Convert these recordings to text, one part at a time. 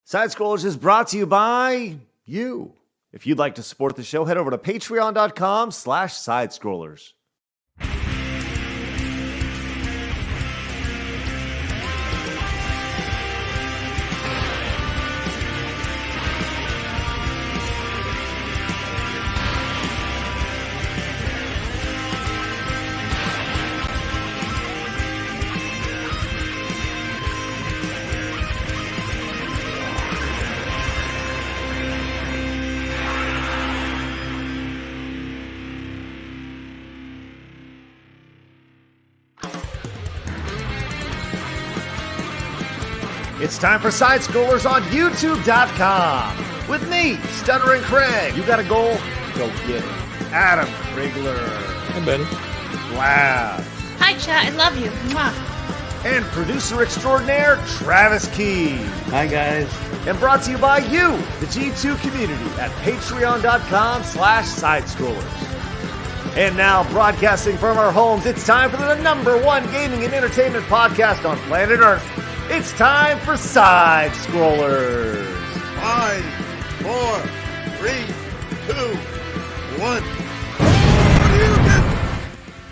Side Scrollers is brought to you by you. If you'd like to support the show, head over to patreon.com/sidescrollers. It's time for Side Scrollers on YouTube.com. With me, Stuttering Craig. You got a goal? Go get it. Adam Krigler. Hey, buddy. Blab. Hi, chat. I love you. Mwah. And producer extraordinaire, Travis Key. Hi, guys. And brought to you by you, the G2 community at patreon.com/sidescrollers. And now, broadcasting from our homes, it's time for the #1 gaming and entertainment podcast on planet Earth. It's time for Side Scrollers. 5, 4, 3, 2, 1.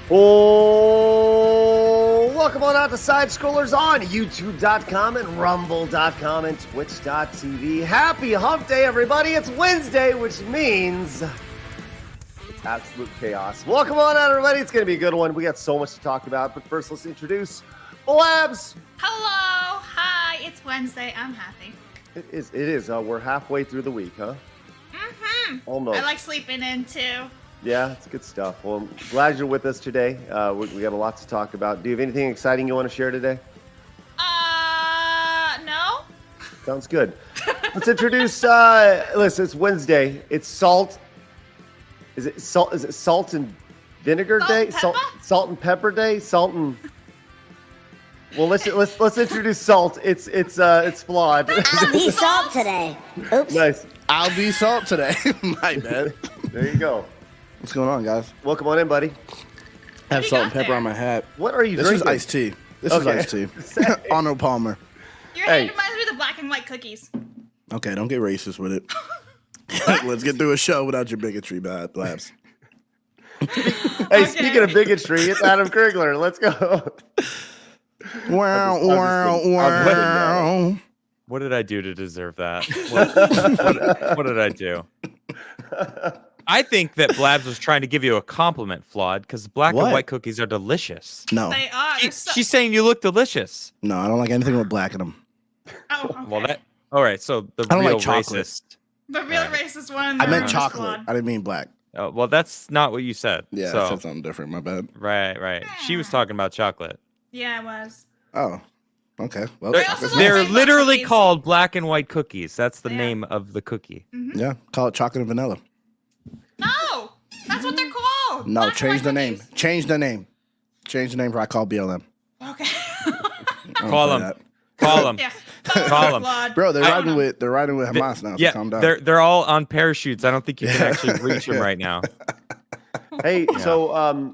Oh, welcome on out to Side Scrollers on YouTube.com and Rumble.com and Twitch.tv. Happy Hump Day, everybody. It's Wednesday, which means it's absolute chaos. Welcome on out, everybody. It's going to be a good one. We got so much to talk about, but first, let's introduce Blabs. Hello. Hi. It's Wednesday. I'm happy. It is. We're halfway through the week, huh? Mm-hmm. Almost. I like sleeping in, too. Yeah, it's good stuff. Well, I'm glad you're with us today. We got a lot to talk about. Do you have anything exciting you want to share today? No. Sounds good. Let's introduce, listen, it's Wednesday. It's salt. Is it salt and vinegar Salt day? and pepper? Salt and pepper day? Salt and... Well, let's introduce Salt. It's flawed. I'll be salt today. Oops. Nice. I'll be salt today. My bad. There you go. What's going on, guys? Welcome on in, buddy. I have you salt got and pepper there? on my hat. What are you This drinking? is iced tea. This is Okay. iced tea. Arnold Palmer. Your Hey. hand reminds me of the black and white cookies. Okay, don't get racist with it. Let's get through a show without your bigotry, Blabs. Hey, speaking of bigotry, it's Adam Krigler. Let's go. Wow, I'm just wow. What did I do to deserve that? What did I do? I think that Blabs was trying to give you a compliment, Flawed, because black What? and white cookies are delicious. No, They are. They're so... She's saying you look delicious. no, I don't like anything with black in them. Oh, okay. Well, that all right. So the I don't real like chocolate. racist. The real Right. racist one. I the meant racist chocolate. one. I didn't mean black. Well, that's not what you said. Yeah, I So said something different. My bad. right. She was talking about chocolate. Yeah, it was. Oh, okay. Well, I also that's like They're rainbow literally cookies. called black and white cookies. That's the Yeah. name of the cookie. yeah, call it chocolate and vanilla. No, that's what they're called. No, Black and change white the name. cookies. Change the name. Change the name for I call BLM. Okay. I don't Call play him. that. Call them. Yeah. Call 'em. Flawed. Bro, they're I riding don't know. with Hamas now. So Yeah, calm down. they're all on parachutes. I don't think you can actually reach them right now. Hey, so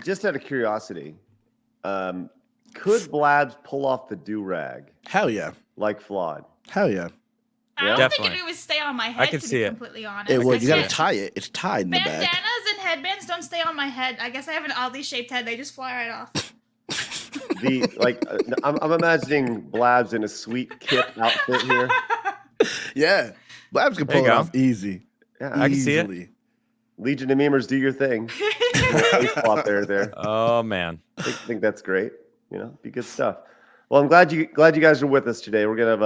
just out of curiosity, could Blabs pull off the do-rag Hell yeah. like Flawed? Hell yeah. I don't Definitely. think it would stay on my head. can to see be it. completely honest. It would. You gotta That's it. tie it. It's tied in the Bandanas back. and headbands don't stay on my head. I guess I have an oddly shaped head. They just fly right off. I'm imagining Blabs in a sweet kit outfit here. Yeah. Blabs can There you pull it go. off easy. Yeah, I can see it. Easily. Legion of Memers, do your thing. Face swap there. Oh man. I think that's great. You know, be good stuff. Well, I'm glad you guys are with us today. We're gonna have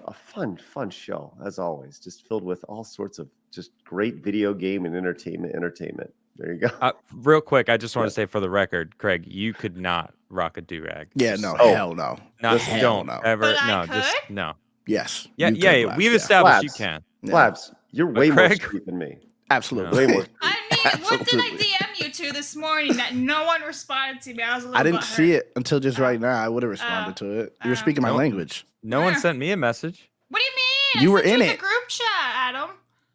a fun show as always, just filled with all sorts of just great video game and entertainment. There you go. Real quick, I just want to say for the record, Craig, you could not rock a do-rag. Yeah, no. Oh. Hell no. Not, Hell don't no. ever. But I No, just could? no. Yes. Yeah, you could, yeah. Blabs, We've yeah. established you Blabs. can. Yeah. Blabs, you're way more Craig? sweet than me. Absolutely. Way more. I mean, what did I Absolutely. DM you to this morning that no one responded to me? I was a little I didn't butthurt. see it until just right now. I would have responded to it. You were speaking my No. language. No one Yeah. sent me a message. What do you mean? You I were sent in you it. the group chat, Adam.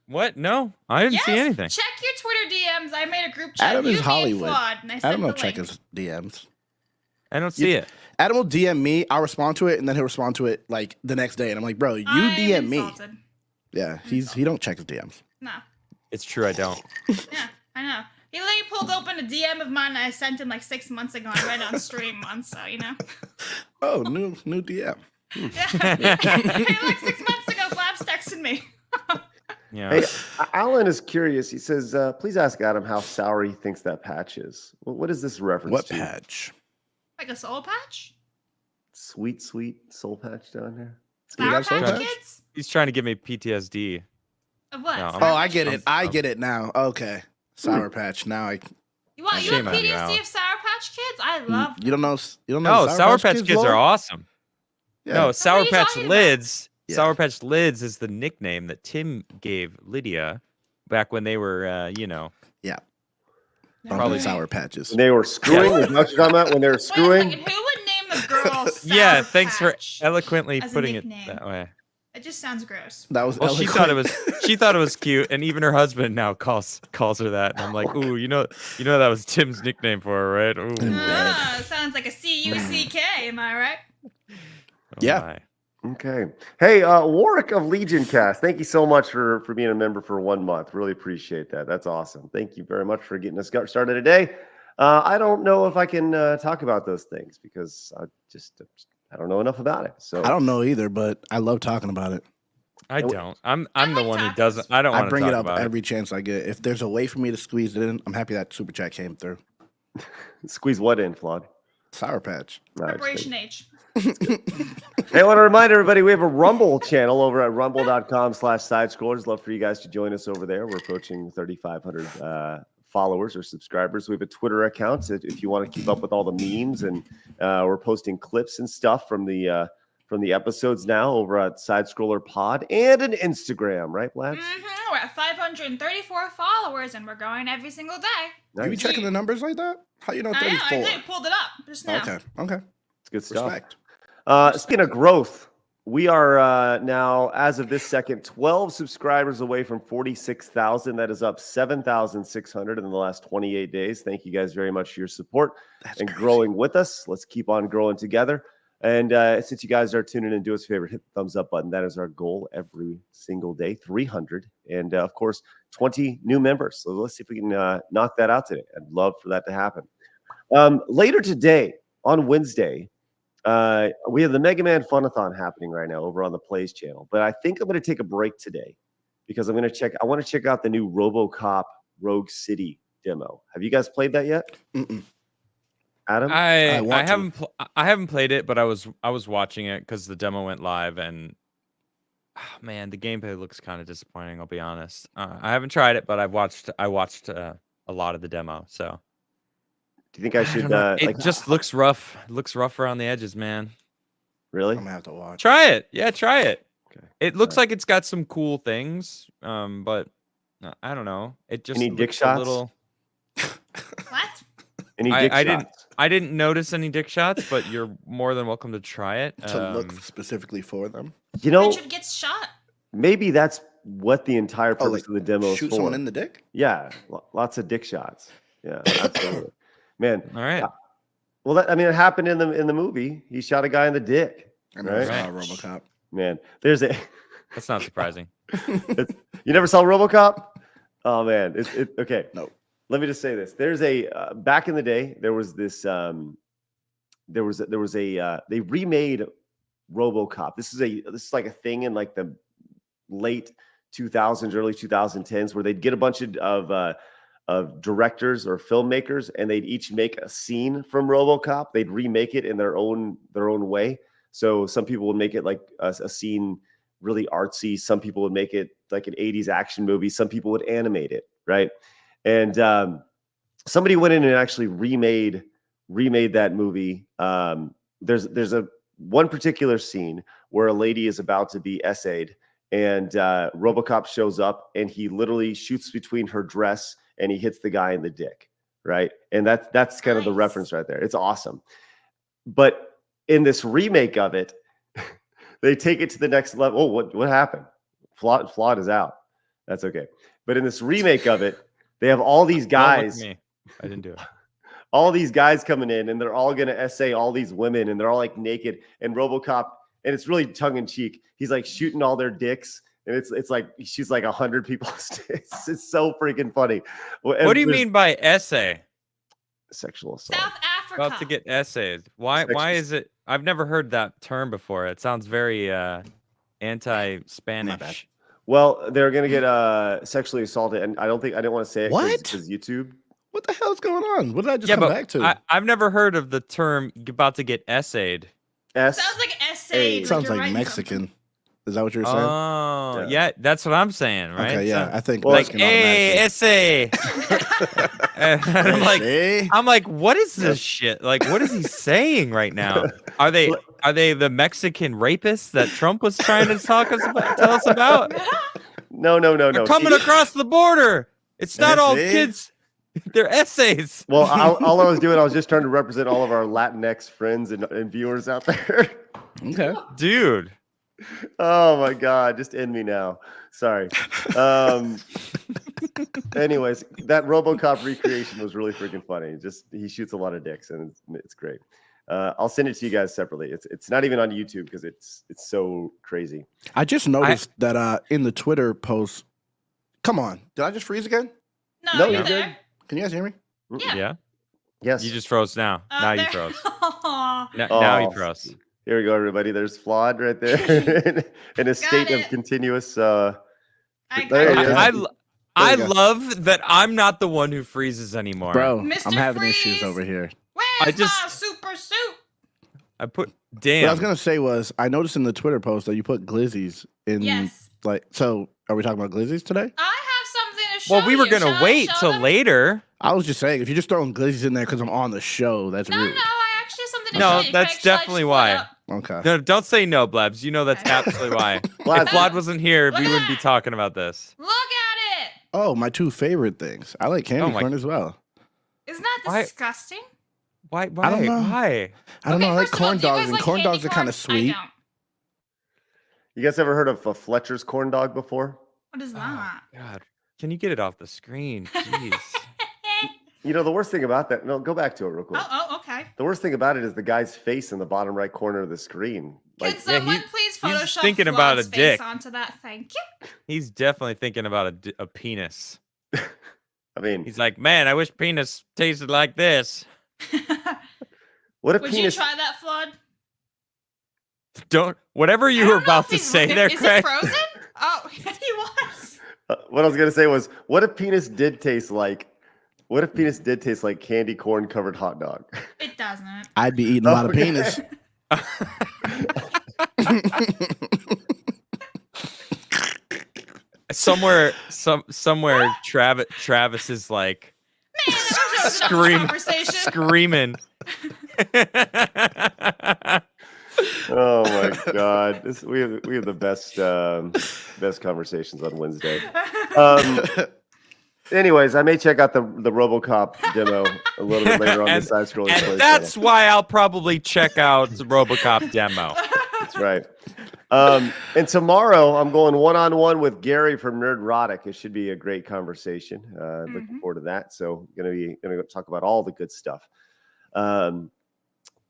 What? No, I didn't Yes, see anything. check your Twitter DMs. I made a group chat. Adam you, is me, and Hollywood. Flawed, and I I sent don't know. the Check link. his DMs. I don't see it. Adam will DM me. I'll respond to it, and then he'll respond to it like the next day, and I'm like, bro, you DM me. Insulted. Yeah, he don't check his DMs. No. It's true, I don't. Yeah, I know. He literally pulled open a DM of mine I sent him like 6 months ago. I read it on stream once, so you know. Oh, new DM. Yeah. Hey, like 6 months ago, Flabs texted me. Yeah. Hey, Alan is curious. He says, please ask Adam how sour he thinks that patch is. What is this reference What to? patch? Like a soul patch? Sweet, sweet soul patch down here. Sour got soul Patch patch? Kids? He's trying to give me PTSD. Of what? No, Sour Oh, I Patch get Kids? it. I get it now. Okay. Sour Patch. Now I. You want Shame on you, PTSD Alan. of Sour Patch Kids? I love You don't know. You don't No, know. Sour Patch Kids lore? are awesome. Yeah. No, Sour you Patch talking about? Lids. Yeah. Sour Patch Lids is the nickname that Tim gave Lydia back when they were, Yeah. Probably Sour Patches. When they were screwing? Is that what you're talking about? When they were Wait a screwing? second, who would name a girl Sour yeah. Thanks Patch for eloquently as a putting it nickname? that way. It just sounds gross. That was. Well, she thought it was cute, and even her husband now calls her that. And I'm like, ooh, you know that was Tim's nickname for her, right? Ooh, Ah, sounds like a C-U-C-K, am I right? oh Yeah. my. Okay. Hey, Warwick of Legion Cast, thank you so much for being a member for 1 month. Really appreciate that. That's awesome. Thank you very much for getting us started today. I don't know if I can talk about those things because I don't know enough about it. So I don't know either, but I love talking about it. I don't. I'm I the like one who tacos. doesn't. I don't I want to bring talk it up about every chance I get. If there's a way for me to squeeze it in, I'm happy that super chat came through. squeeze what in, Flawed? Sour Patch. Preparation H. Hey, I want to remind everybody we have a Rumble channel over at rumble.com/sidescrollers. Love for you guys to join us over there. We're approaching 3,500 followers or subscribers. We have a Twitter account if you want to keep up with all the memes, and we're posting clips and stuff from the episodes now over at Side Scroller Pod, and an Instagram, right, Labs? Mm-hmm. We're at 534 followers, and we're growing every single day. You be Nice. checking the numbers like that? How you know I know, 34? I did. Pulled it up just now. Okay. It's good stuff. Respect. Speaking of growth, we are now, as of this second, 12 subscribers away from 46,000. That is up 7,600 in the last 28 days. Thank you guys very much for your support and crazy. growing with us. Let's keep on growing together. And since you guys are tuning in, do us a favor, hit the thumbs up button. That is our goal every single day, 300. And of course, 20 new members. So let's see if we can knock that out today. I'd love for that to happen. Later today, on Wednesday, we have the Mega Man Funathon happening right now over on the Plays channel. But I think I'm going to take a break today because I want to check out the new RoboCop Rogue City demo. Have you guys played that yet? Mm-mm. Adam? I want to. I haven't played it, but I was watching it because the demo went live, and man, the gameplay looks kind of disappointing. I'll be honest. I haven't tried it, but I watched a lot of the demo. So Do you think I should don't know. It like just looks rough. It looks rough around the edges, man. really? I'm gonna have to watch. Try it. Yeah, try it. Okay. It looks like it's got some cool things, but I don't know. It just Any dick looks shots? a little. What? Any dick I shots? I didn't notice any dick shots, but you're more than welcome to try it. To look specifically for them. You know, Richard gets shot. maybe that's what the entire purpose like of the demo is Shoot for. someone in the dick? Yeah, lots of dick shots. Yeah, absolutely. Man, All right. well, it happened in the movie. He shot a guy in the dick. I never Right. saw RoboCop. Man, there's a. That's not surprising. You never saw RoboCop? Oh man, okay. No. Let me just say this. There's a back in the day, there was this they remade RoboCop. This is like a thing in like the late 2000s, early 2010s, where they'd get a bunch of directors or filmmakers, and they'd each make a scene from RoboCop. They'd remake it in their own way. So some people would make it like a scene really artsy. Some people would make it like an 80s action movie. Some people would animate it, right? And somebody went in and actually remade that movie. There's one particular scene where a lady is about to be essayed, and RoboCop shows up, and he literally shoots between her dress and he hits the guy in the dick, right? And that's kind of the Nice. reference right there. It's awesome. But in this remake of it, they take it to the next level. Oh, what happened? Flawed is out. That's okay. But in this remake of it, they have all these Don't look at guys. me. I didn't do it. all these guys coming in, and they're all gonna essay all these women, and they're all like naked, and RoboCop, and it's really tongue in cheek. He's like shooting all their dicks, and it's like he shoots like 100 people. It's so freaking funny. What do you mean by essay? Sexual assault? South Africa. About to get essayed. Why is it? I've never heard that term before. It sounds very anti-Spanish. Well, they're gonna get sexually assaulted, and I didn't want to say it What? because YouTube. What the hell's going on? What did I just come back to? I've never heard of the term about to get essayed. Sounds like essay. Sounds like Mexican. Is that what you're saying? Oh, yeah, that's what I'm saying, right? Okay, yeah, I think like, Mexican hey, automatically. essay. And I'm like, what is this shit? Like, what is he saying right now? Are they the Mexican rapists that Trump was trying to tell us about? No. They're coming across the border. It's not all kids. They're essays. Well, all I was doing, I was just trying to represent all of our Latinx friends and viewers out there. Okay. Dude. Oh my God, just end me now. Sorry. Anyways, that RoboCop recreation was really freaking funny. He shoots a lot of dicks, and it's great. I'll send it to you guys separately. It's not even on YouTube because it's so crazy. I just noticed that in the Twitter post. Come on, did I just freeze again? No, you're you're good. there. Can you guys hear me? Yeah. Yes. You just froze now. Now you there. froze. Aw. Now you froze. Here we go, everybody. There's Flawed right there in a state of it. continuous. I There got you it. go. I go. love that I'm not the one who freezes anymore. Bro, Mr. I'm having Freeze. issues over here. Where's my super suit? What I damn. was gonna say was I noticed in the Twitter post that you put glizzies in. Yes. Like, so are we talking about glizzies today? I have something to show Well, we were you. gonna Shall I wait show till them? later. I was just saying if you're just throwing glizzies in there because I'm on the show, that's No, rude. I actually have something to No, show you. that's Craig, shall I definitely just why. pull it up? Okay. No, don't say no, Blabs. You know that's Okay. absolutely why. Blabs, If Vlad wasn't here, Look we at wouldn't be that. talking about this. Look at it. Oh, my two favorite things. I like candy Oh my- corn as well. Isn't that Why- disgusting? Why? I don't know. Why? I don't know. I like first of all, corn do you guys dogs, and like corn candy dogs are kind of corn? sweet. I don't. you guys ever heard of a Fletcher's corn dog before? What is that? God, can you get it off the screen? Jeez. You know, the worst thing about that. No, go back to it real quick. Oh, okay. The worst thing about it is the guy's face in the bottom right corner of the screen. Can Like, someone please he's Photoshop thinking about Flaud's a face dick. onto that? Thank you. He's definitely thinking about a penis. I mean, He's like, man, I wish penis tasted like this. what if Would penis? you try that, Flood? Don't. Whatever you I were don't know about if to he's- say there, Is Craig. it frozen? Oh, he was. What I was gonna say was, what if penis did taste like? What if penis did taste like candy corn covered hot dog? It doesn't. I'd be eating a lot of Okay. penis. somewhere, Travis is like Man, that was a Scream. conversation. screaming. Oh my God, we have the best conversations on Wednesday. Anyways, I may check out the RoboCop demo a little bit later on the side scrolling. And that's why I'll probably check out the RoboCop demo. That's right. And tomorrow I'm going one-on-one with Gary from Nerdrotic. It should be a great conversation. Looking forward to that. So gonna talk about all the good stuff.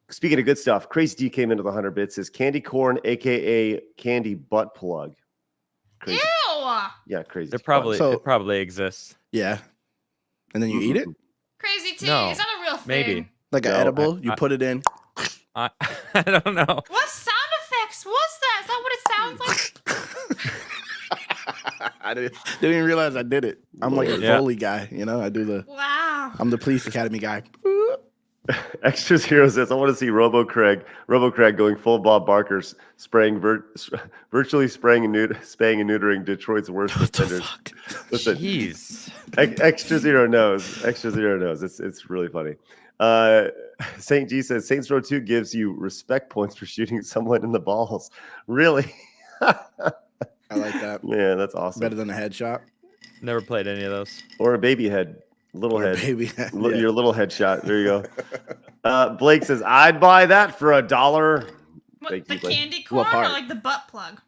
Speaking of good stuff, Crazy D came into the 100 bits. Says candy corn, aka candy butt plug. Crazy. Ew. Yeah, crazy. It probably So- it probably exists. Yeah. And then you eat it Crazy T. No, Is that a real thing? maybe. like an No, edible. You put it in. I don't know. What sound effects was that? Is that what it sounds like? I didn't even realize I did it. I'm like a Yeah. Foley guy, you know. Wow. I'm the police academy guy. Extras Hero says, I want to see Robo Craig going full Bob Barker's spraying virtually spaying and neutering Detroit's worst What the offenders. fuck? Listen, Jeez. Extra Zero knows. Extra Zero knows. It's really funny. Saint G says Saints Row 2 gives you respect points for shooting someone in the balls. Really? I like that. Man, that's awesome. Better than a headshot. Never played any of those. Or a baby head. Little Or a head. baby head, Li- yeah. Your little headshot. There you go. Blake says, I'd buy that for $1. What, Thank the you, Blake. candy What corn or part? like the butt plug?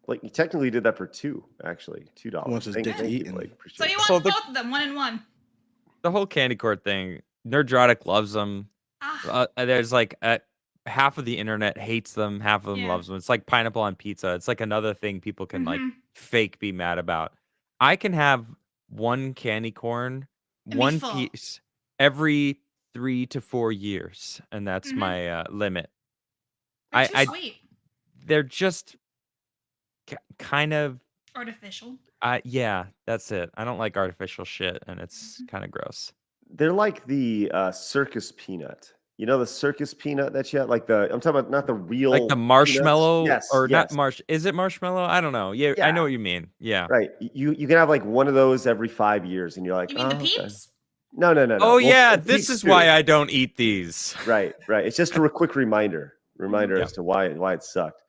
Like you technically did that for $2, actually. $2. Wants his Thank dick you, eaten. Blake. So Appreciate he it. wants So the- both of them, 1 and 1. The whole candy corn thing Nerdrotic loves them. Ah, There's like half of the internet hates them, half of them Yeah. loves them. It's like pineapple on pizza. It's like another thing people can like Mhm. fake be mad about. I can have one candy corn, And be one full. piece every 3 to 4 years, and that's Mhm. my limit. They're too I sweet. they're just kind of Artificial. yeah, that's it. I don't like artificial shit, and it's Mhm. kind of gross. They're like the circus peanut. You know the circus peanut that you have, like I'm talking about not the real Like the peanuts. marshmallow Yes, or not yes, is it marshmallow? I don't know. Yeah, I know yeah, what you mean. Yeah. right. You can have like one of those every 5 years, and you're like, You mean the oh, okay. peeps? No, no, no, no. Oh Well, yeah, some this peeps is do. why I don't eat these. Right, right. It's just a quick reminder Mhm. as to why it sucked.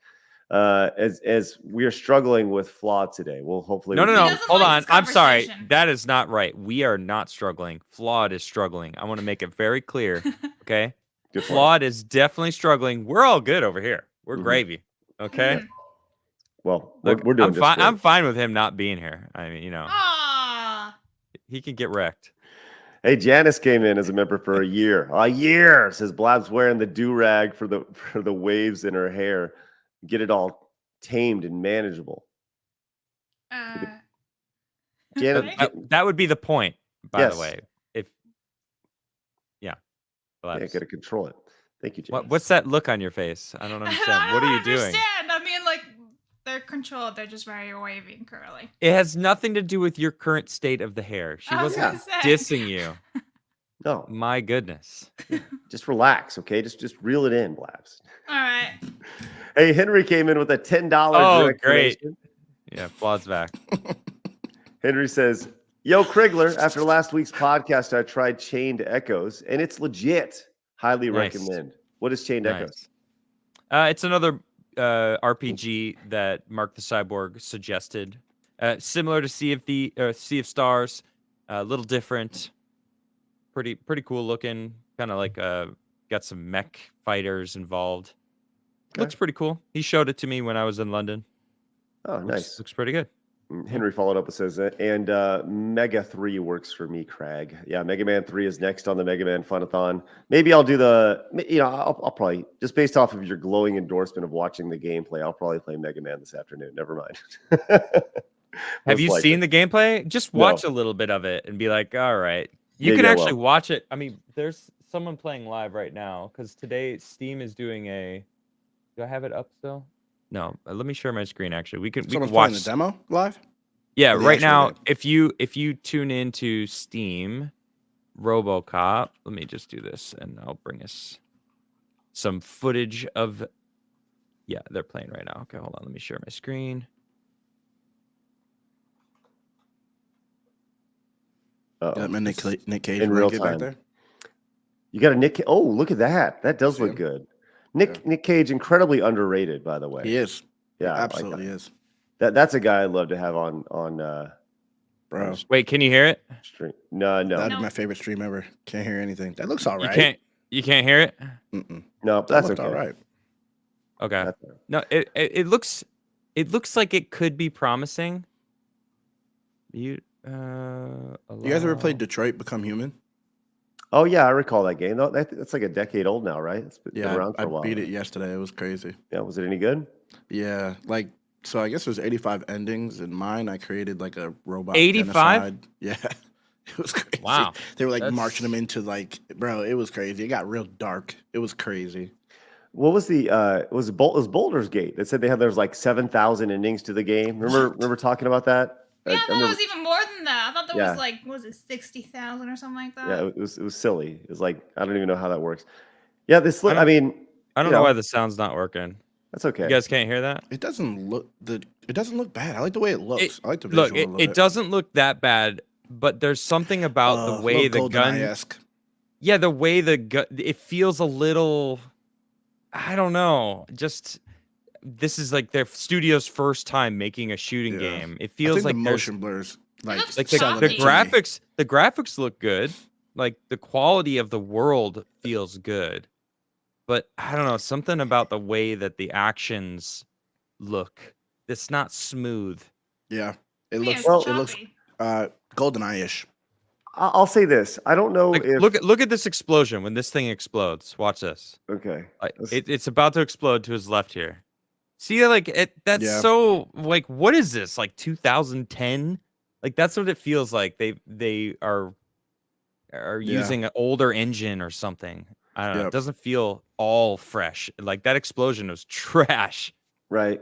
As we are struggling with flawed today, we'll hopefully No, we no, He can- no. doesn't Hold like on. this I'm sorry. conversation. That is not right. We are not struggling. Flawed is struggling. I want to make it very clear. Okay. Good point. Flawed is definitely struggling. We're all good over here. We're Mhm. gravy. Okay. Mhm. Well, Look, we're doing I'm just fine. great. I'm fine with him not being here. I mean, Ah. he can get wrecked. Hey, Janice came in as a member for a year. A year, says Blab's wearing the do-rag for the waves in her hair. Get it all tamed and manageable. Janet, Right? That would be the point, by the Yes. way. If yeah, Yeah, Blabs. got to control it. Thank you, Janice. What's that look on your face? I don't understand. I What are don't you doing? understand. I mean, like, they're controlled. They're just very wavy and curly. It has nothing to do with your current state of the hair. She I was wasn't gonna say. dissing you. No, My goodness. just relax, okay? Just reel it in, Blabs. All right. Hey, Henry came in with a $10 Oh, direct great. donation. Yeah, Flawed's back. Henry says, "Yo, Krigler, after last week's podcast, I tried Chained Echoes, and it's legit. Highly Nice. recommend. What is Chained Echoes? Nice. It's another RPG that Mark the Cyborg suggested. Similar to Sea of Stars, a little different. Pretty cool looking. Kind of like got some mech fighters involved. Okay. Looks pretty cool. He showed it to me when I was in London. Oh, nice. Looks pretty good. Henry followed up and says, and Mega 3 works for me, Craig. Yeah, Mega Man 3 is next on the Mega Man Funathon. Maybe I'll do I'll probably, just based off of your glowing endorsement of watching the gameplay, I'll probably play Mega Man this afternoon. Never mind. Have you Most seen likely. the gameplay? Just watch a little bit of it and be like, all right. You Maybe can I actually will. watch it. I mean, there's someone playing live right now because today Steam is doing do I have it up still? No, let me share my screen. Actually, we can Someone's watch playing the demo live? Yeah, Or the right actual now, game? if you tune into Steam, RoboCop. Let me just do this, and I'll bring us some footage of. Yeah, they're playing right now. Okay, hold on. Let me share my screen. Got my Nick Cage in real blanket back time. there. You got a Nick. Oh, look at that. That does See look him? good. Yeah. Nick Cage, incredibly underrated, by the way. He is. Yeah, He I like absolutely that. is. That's a guy I'd love to have on Bro, Wait, can you hear it? stream. No. that'd be No. my favorite stream ever. Can't hear anything. That looks all right. You can't hear it. Mm-mm. No, That that's looked okay. all right. Okay. That's all right. No, it looks like it could be promising. You You guys ever played Detroit Become Human? Oh yeah, I recall that game. That's like a decade old now, right? It's been Yeah, around for I a while. beat it yesterday. It was crazy. Yeah, was it any good? Yeah, like so. I guess there's 85 endings. In mine, I created like a robot. 85? genocide. Yeah, it was crazy. Wow, they were like that's- marching them into like, bro. It was crazy. It got real dark. It was crazy. What was the it was Boulder's Gate? It said there's like 7,000 endings to the game. Remember talking about that? Yeah, I thought remember- it was even more than that. I thought there Yeah. was like, what was it 60,000 or something like that? Yeah, it was silly. It was like I don't even know how that works. Yeah, this I I mean, I don't you know know. why the sound's not working. that's okay. You guys can't hear that? It doesn't look It doesn't look bad. I like the way it looks. I like the Look, visual of it doesn't look that bad, but there's something about the way the gun. GoldenEye-esque. Yeah, the way the gun. It feels a little. I don't know. Just this is like their studio's first time making a shooting Yeah. game. It I feels think like the there's motion blurs like looks like sell the it to me. graphics look good. Like the quality of the world feels good. But I don't know, something about the way that the actions look. It's not smooth. Yeah, it Yeah, looks. it's Well, it looks choppy. GoldenEye-ish. I'll say this. I don't know Like, if look at this explosion when this thing explodes. Watch this. okay. Like, it's about to explode to his left here. See, like that's Yeah. so like what is this? Like 2010? Like that's what it feels like. They are Yeah. using an older engine or something. I don't know. It Yep. doesn't feel all fresh. Like that explosion was trash. Right.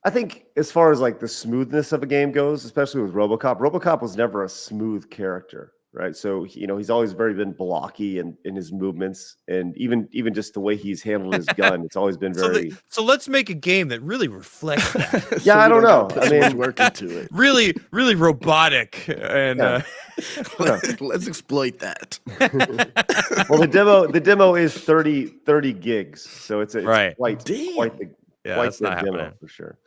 I think as far as like the smoothness of a game goes, especially with RoboCop was never a smooth character, right? So he's always been blocky in his movements, and even just the way he's handled his gun, it's always been very. So let's make a game that really reflects that. Yeah, I don't know. Put I so much mean, work into it. really robotic and Yeah. Let's exploit that. Well, the demo is 30 gigs, so it's Right. quite Damn. Yeah, quite that's the not demo happening. for sure.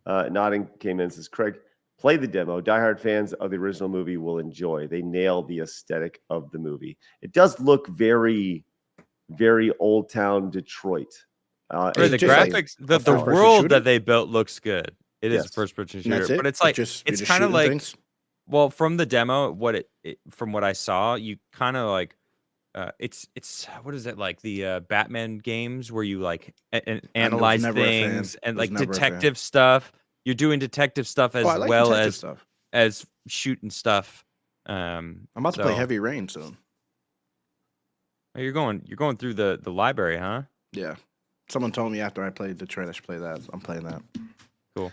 Nodding came in and says, Craig, play the demo. Diehard fans of the original movie will enjoy. They nailed the aesthetic of the movie. It does look very, very Old Town Detroit. Right, It's the just like graphics, a the first-person world shooter? that they built looks good. It is Yes. a first-person And that's shooter, it? but it's like you're it's just kind of shooting like things? well, from the demo, from what I saw, you kind of like it's what is it like the Batman games where you like analyze never a fan. things and Was like never a fan. detective stuff. You're doing detective stuff as Oh, I like well detective as stuff. shooting stuff. I'm about to play so- Heavy Rain soon. Oh, you're going through the library, huh? Yeah. Someone told me after I played Detroit I should play that. I'm playing that. Cool.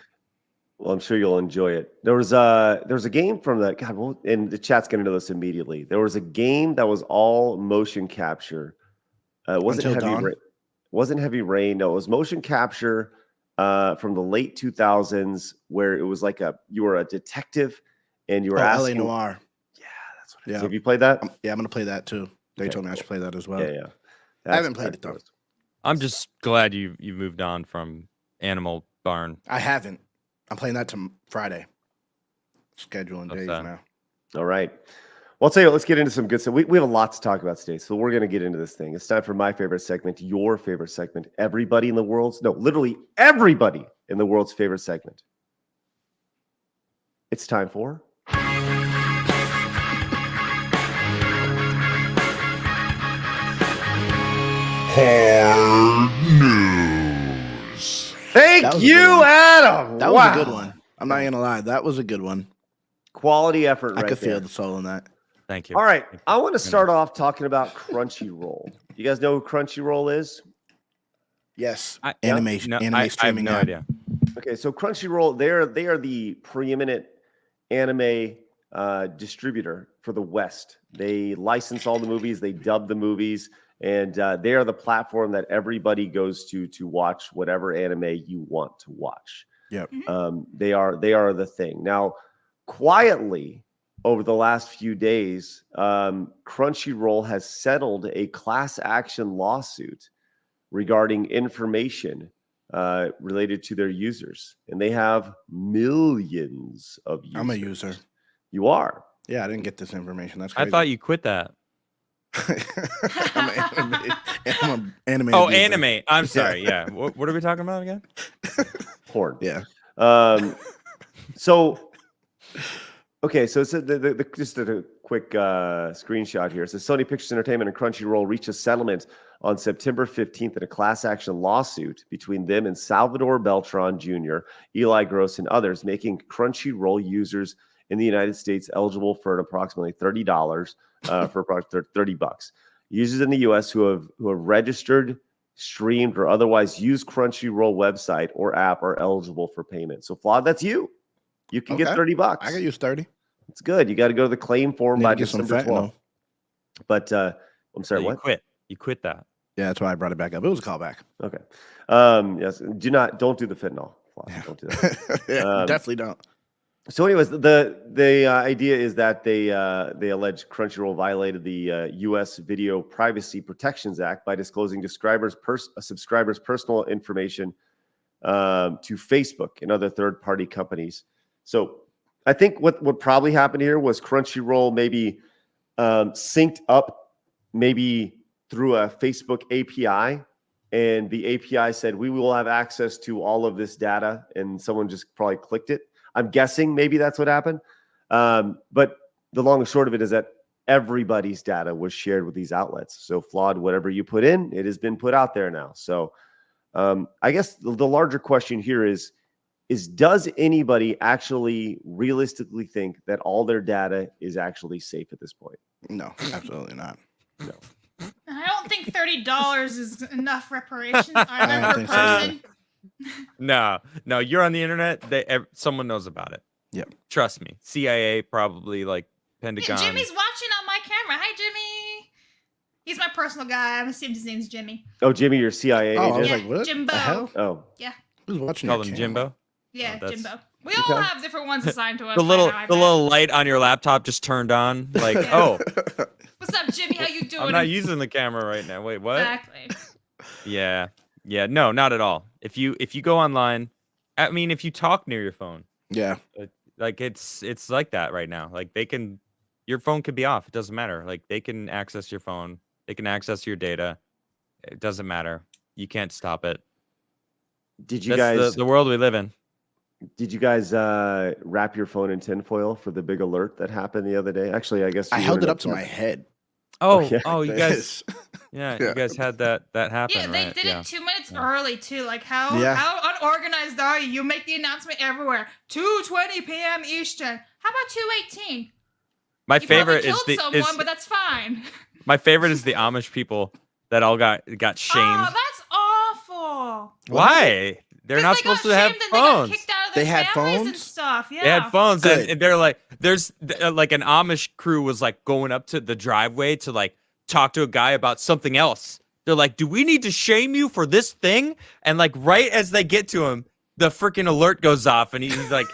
Well, I'm sure you'll enjoy it. There was a game from that. God, well, and the chat's going to know this immediately. There was a game that was all motion capture. It wasn't Until Dawn? wasn't Heavy Rain. No, it was motion capture from the late 2000s, where it was like you were a detective and you were asking. LA Noire. Yeah, that's what it is. Yeah. Have you played that? Yeah, I'm gonna play that too. They Okay, told me I should play that as well. Yeah. I haven't played it, though. excellent. I'm just glad you moved on from Animal Barn. I haven't. I'm playing that Friday. Scheduling What's days that? now. All right. Well, I'll tell you what, let's get into some good stuff. We have a lot to talk about today, so we're going to get into this thing. It's time for my favorite segment, your favorite segment, literally everybody in the world's favorite segment. It's time for... Hard news. Thank That was a you, good one. Adam. That was a good one. I'm not gonna lie. That was a good one. Quality effort I right could there. feel the soul in that. Thank you. All right. I want to start off talking about Crunchyroll. You guys know who Crunchyroll is? Yes. Yeah, Anime I have streaming no app. idea. Okay, so Crunchyroll, they are the preeminent anime distributor for the West. They license all the movies, they dub the movies, and they are the platform that everybody goes to watch whatever anime you want to watch. Yep. They are the thing. Now, quietly over the last few days, Crunchyroll has settled a class action lawsuit regarding information related to their users, and they have millions of users. I'm a user. You are. Yeah, I didn't get this information. That's I crazy. thought you quit that. I'm an anime. Oh, user. anime. I'm sorry. Yeah. What are we talking about again? Porn. Yeah. So, okay, so it's just a quick screenshot here. It says Sony Pictures Entertainment and Crunchyroll reached a settlement on September 15th in a class action lawsuit between them and Salvador Beltran Jr., Eli Gross, and others, making Crunchyroll users in the United States eligible for approximately $30 for approximately $30. Users in the U.S. who have registered, streamed, or otherwise used Crunchyroll website or app are eligible for payment. So, Flawed, that's you. You can get Okay. $30. I could use 30. It's good. You got to go to the claim form Need by to get some December 12th. fentanyl. But I'm sorry, You what? quit. You quit that. Yeah, that's why I brought it back up. It was a callback. Okay. Yes. Don't do the fentanyl. Yeah. Don't do that. Yeah, definitely don't. So, anyways, the idea is that they allege Crunchyroll violated the U.S. Video Privacy Protections Act by disclosing subscribers' personal information to Facebook and other third-party companies. So, I think what probably happened here was Crunchyroll maybe synced up maybe through a Facebook API, and the API said we will have access to all of this data, and someone just probably clicked it. I'm guessing maybe that's what happened. But the long and short of it is that everybody's data was shared with these outlets. So flawed, whatever you put in, it has been put out there now. So I guess the larger question here is does anybody actually realistically think that all their data is actually safe at this point? No, absolutely not. No. I don't think $30 is enough reparations either don't per think so either. person. No, you're on the internet. Someone knows about it. Yep. Trust me. CIA, probably, like Pentagon. Yeah, Jimmy's watching on my camera. Hi, Jimmy. He's my personal guy. I'm assuming his name's Jimmy. Oh, Jimmy, your CIA Oh, I was agent? like, what Jimbo. the hell? Oh, Who's watching Call your him camera? Jimbo. Yeah, Oh, that's- Jimbo. We all Okay. have different ones assigned to us. The little right now, I bet. light on your laptop just turned on. Like, Yeah. oh, What's up, Jimmy? How you doing? I'm not using the camera right now. Wait, what? Exactly. Yeah. No, not at all. If you go online, I mean, if you talk near your phone, Yeah. like it's like that right now. Like your phone could be off. It doesn't matter. Like they can access your phone. They can access your data. It doesn't matter. You can't stop it. did you That's guys the world we live in. wrap your phone in tinfoil for the big alert that happened the other day? Actually, I guess I you held were it in up to my head. Oh, yeah. you guys, This. yeah, Yeah. you guys had that happen, Yeah, they right? did Yeah. it 2 minutes Yeah. early too. Like how Yeah. unorganized are you? You make the announcement everywhere. 2:20 p.m. Eastern. How about 2:18? My You probably favorite killed is someone, but that's fine. my favorite is the Amish people that all got shamed. Oh, that's awful. Why? They're 'Cause not they supposed got to have shamed and They got phones. kicked out of They their had families and phones? stuff. Yeah. They had phones, Good. and they're like, there's like an Amish crew was like going up to the driveway to like talk to a guy about something else. They're like, do we need to shame you for this thing? And like right as they get to him, the freaking alert goes off, and he's like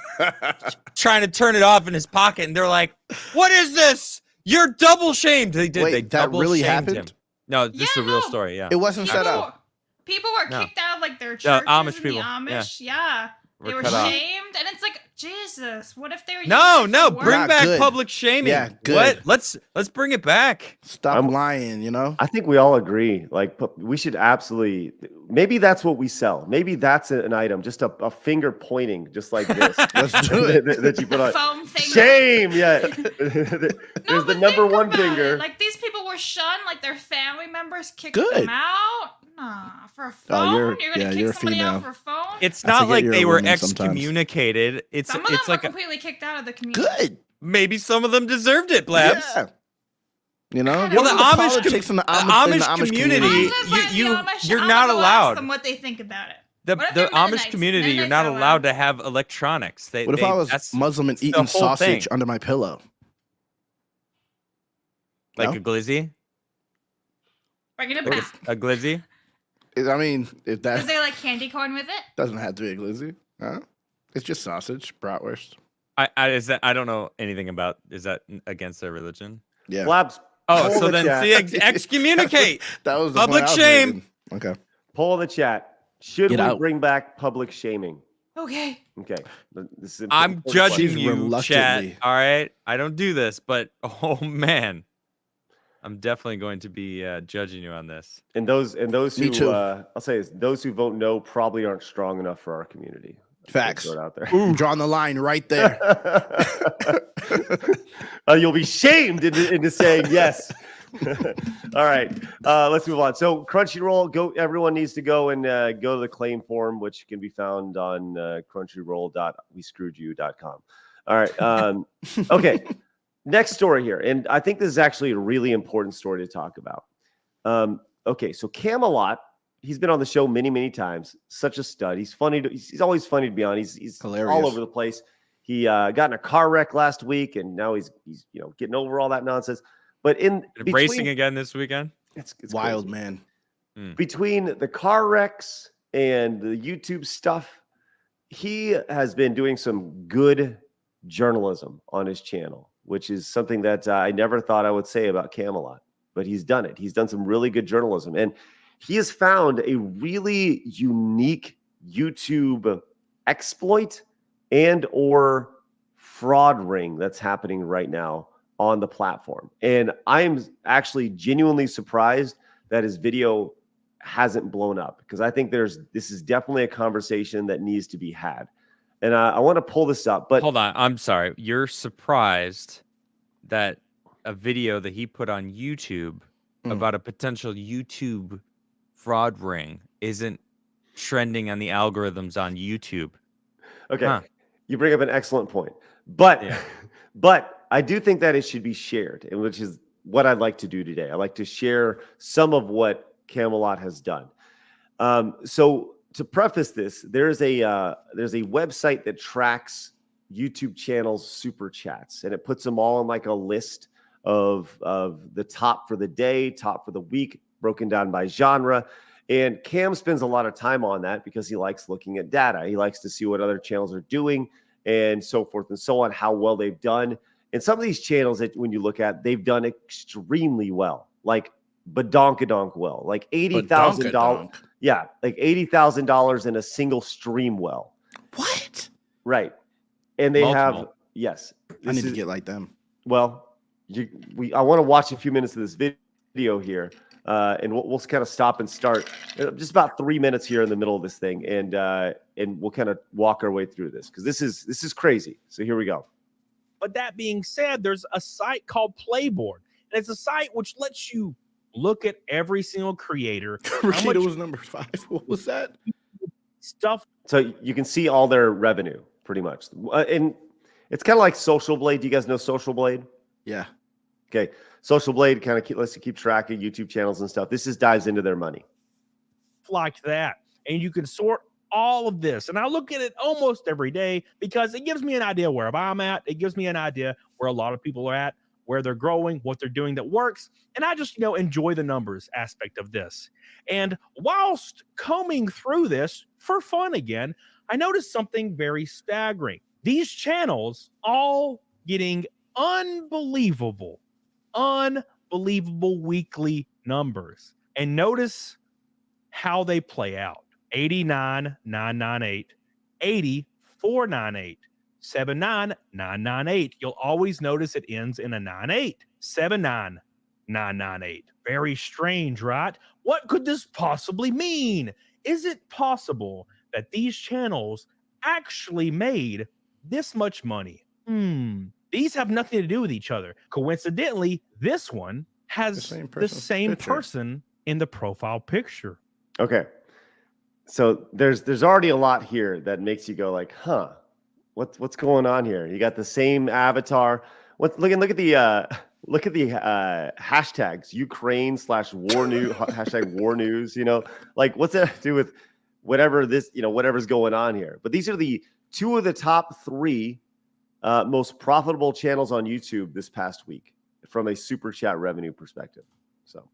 trying to turn it off in his pocket, and they're like, what is this? You're double shamed. They did. Wait, They that double really shamed happened? him. No, this is a Yeah, real no. story. Yeah. It wasn't set People, up. people were No. kicked out of like their churches Amish and people, the Amish. Yeah. They were cut off. shamed, and it's like Jesus. What if they were? No, using it no, for bring work? Not back good. public shaming. Yeah, good. What? Let's bring it back. Stop I'm- lying, you know? I think we all agree. Like, we should absolutely. Maybe that's what we sell. Maybe that's an item, just a finger pointing, just like this. Let's do it. that you put on. Foam thing. Shame, yeah. No, There's the but number think one about it. finger. Like these people were shunned, like their family members kicked Good. them out. Nah, for a phone. you're- gonna yeah, kick you're a somebody out female. for a phone. It's I not forget like you're they a were woman sometimes. excommunicated. It's Some of them were like completely kicked out of the community. Good. maybe some of them deserved it, Blabs. Yeah. You know? Well, What the are Amish politics in the the Amish, in the Amish Amish community- I community? live by the you- Amish. you're I'm not gonna go allowed. ask them what they think about it. The What if they're Amish Mennonites? community, you're not Mennonites are allowed to have electronics. What if I was that's Muslim and the eating whole sausage thing. under my pillow? like No? a glizzy? Bring it Like back. a glizzy? I mean, if that Is there like candy corn with it? doesn't have to be a glizzy. Huh? It's just sausage, bratwurst. I don't know anything about. Is that against their religion? Yeah. Blabs, Oh, Pull so the then chat. see, excommunicate. That was the Public point I was shame. making. Okay. poll in the chat. Should Get we out. bring back public shaming? Okay. Okay. This is an I'm important judging She's you, chat. reluctantly. All right, I don't do this, but oh man, I'm definitely going to be judging you on this. And those Me who too. I'll say this, those who vote no probably aren't strong enough for our community. Facts. Throw it out there. Ooh, drawing the line right there. You'll be shamed into saying yes. All right, let's move on. So Crunchyroll, everyone needs to go and go to the claim form, which can be found on crunchyroll.wescrewedyou.com. All right. Okay. Next story here, and I think this is actually a really important story to talk about. Okay, so Camelot, he's been on the show many, many times. Such a stud. He's funny. He's always funny to be on. He's Hilarious. all over the place. He got in a car wreck last week, and now he's getting over all that nonsense. But Racing again this weekend. It's it's wild, crazy. man. Between the car wrecks and the YouTube stuff, he has been doing some good journalism on his channel, which is something that I never thought I would say about Camelot, but he's done it. He's done some really good journalism, and he has found a really unique YouTube exploit and or fraud ring that's happening right now on the platform. And I'm actually genuinely surprised that his video hasn't blown up, because I think this is definitely a conversation that needs to be had. And I want to pull this up, but Hold on, I'm sorry. You're surprised that a video that he put on YouTube about a potential YouTube fraud ring isn't trending on the algorithms on YouTube. Okay, you bring up an excellent point, but but I do think that it should be shared, and which is what I'd like to do today. I'd like to share some of what Camelot has done. So to preface this, there's a website that tracks YouTube channels Superchats, and it puts them all in like a list of the top for the day, top for the week, broken down by genre. And Cam spends a lot of time on that because he likes looking at data. He likes to see what other channels are doing and so forth and so on, how well they've done. And some of these channels that when you look at, they've done extremely well, like badonkadonk well, like $80,000. Yeah, like $80,000 in a single stream well. What? Right. And they Multiple. have, yes. I need to get like them. Well, I want to watch a few minutes of this video here. And we'll kind of stop and start just about 3 minutes here in the middle of this thing, and we'll kind of walk our way through this because this is crazy. So here we go. But that being said, there's a site called Playboard, and it's a site which lets you look at every single creator. Rashida was number 5. What was that? Stuff. So you can see all their revenue pretty much, and it's kind of like Social Blade. Do you guys know Social Blade? Yeah. Okay. Social Blade kind of lets you keep track of YouTube channels and stuff. This just dives into their money. Like that. And you can sort all of this. And I look at it almost every day because it gives me an idea where I'm at. It gives me an idea where a lot of people are at, where they're growing, what they're doing that works. And I just, enjoy the numbers aspect of this. And whilst combing through this for fun again, I noticed something very staggering. These channels all getting unbelievable weekly numbers. And notice how they play out. 89,998, 80,498, 79,998. You'll always notice it ends in a 98. 79,998. Very strange, right? What could this possibly mean? Is it possible that these channels actually made this much money? These have nothing to do with each other. Coincidentally, this one has the same person in the profile picture. Okay. So there's already a lot here that makes you go like, huh, what's going on here? You got the same avatar. Look at the hashtags Ukraine/war news hashtag war news. Like what's that to do with whatever's going on here? But these are the two of the top 3 most profitable channels on YouTube this past week from a super chat revenue perspective. So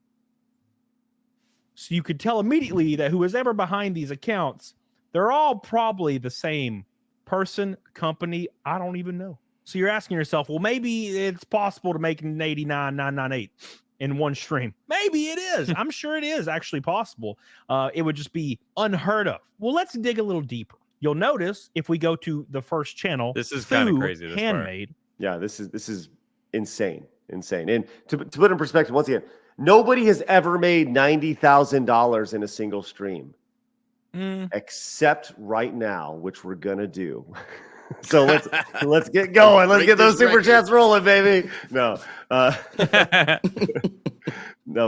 you could tell immediately that who is ever behind these accounts, they're all probably the same person, company. I don't even know. So you're asking yourself, well, maybe it's possible to make an 89,998 in one stream. Maybe it is. I'm sure it is actually possible. It would just be unheard of. Well, let's dig a little deeper. You'll notice if we go to the first channel, this is kind of crazy. This handmade. part. Yeah, this is insane. And to put it in perspective, once again, nobody has ever made $90,000 in a single stream, except right now, which we're gonna do. So let's get going. Let's get those super chats rolling, baby. No, no,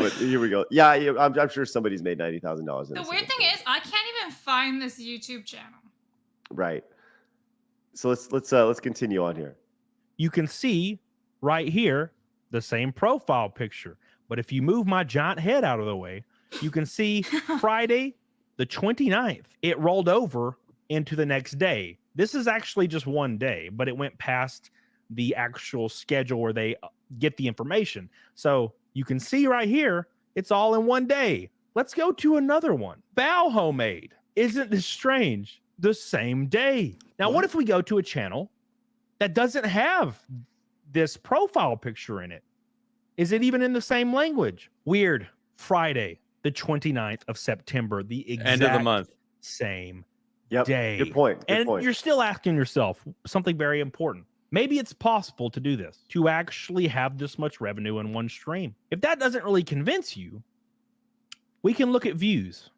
but here we go. Yeah, I'm sure somebody's made $90,000. The weird thing is, I can't even find this YouTube channel. Right. So let's continue on here. You can see right here the same profile picture. But if you move my giant head out of the way, you can see Friday, the 29th, it rolled over into the next day. This is actually just one day, but it went past the actual schedule where they get the information. So you can see right here, it's all in one day. Let's go to another one. Bow Homemade. Isn't this strange? The same day. Now, what if we go to a channel that doesn't have this profile picture in it? Is it even in the same language? Weird. Friday, the 29th of September, the exact end of the month, same Yep. day. Good point. And you're still asking yourself something very important. Maybe it's possible to do this, to actually have this much revenue in one stream. If that doesn't really convince you, we can look at views.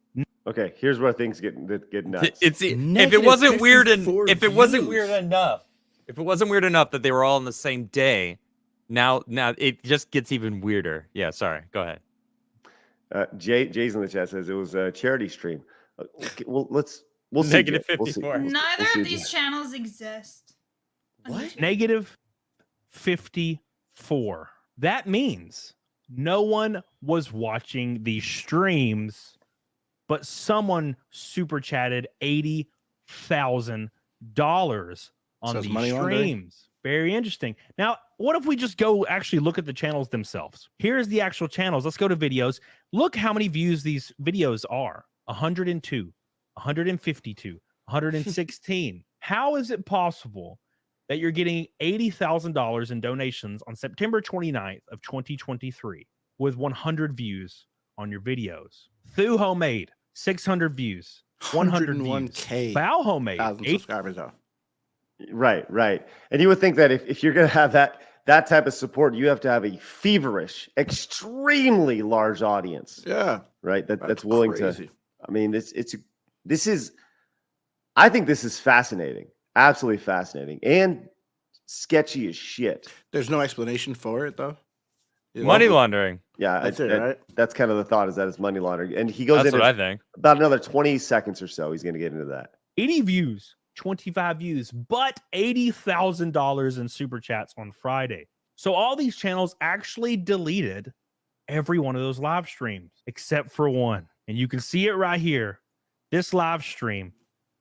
Okay, here's where things get nuts. If it wasn't weird enough that they were all on the same day, Now it just gets even weirder. Yeah, sorry. Go ahead. Jay's in the chat says it was a charity stream. Okay, well, we'll see. Negative Jay. We'll see. 54. Neither see, of these Jay. channels exist. on What? YouTube. Negative 54. That means no one was watching these streams, but someone super chatted $80,000 on So it's these money laundering? streams. Very interesting. Now, what if we just go actually look at the channels themselves? Here's the actual channels. Let's go to videos. Look how many views these videos are. 102, 152, 116. How is it possible that you're getting $80,000 in donations on September 29th of 2023 with 100 views on your videos? Thu Homemade, 600 views, 100 views. 101K Bao Homemade, 1,000 8 subscribers though. Right. And you would think that if you're going to have that type of support, you have to have a feverish, extremely large audience, Yeah, right? That's willing crazy. to. I mean, this is. I think this is fascinating, absolutely fascinating, and sketchy as shit. There's no explanation for it though. Money laundering. Yeah, That's it, right? That's kind of the thought, is that it's money laundering, and he goes That's into what I think. about another 20 seconds or so. He's going to get into that. 80 views, 25 views, but $80,000 in super chats on Friday. So all these channels actually deleted every one of those live streams except for one. And you can see it right here. This live stream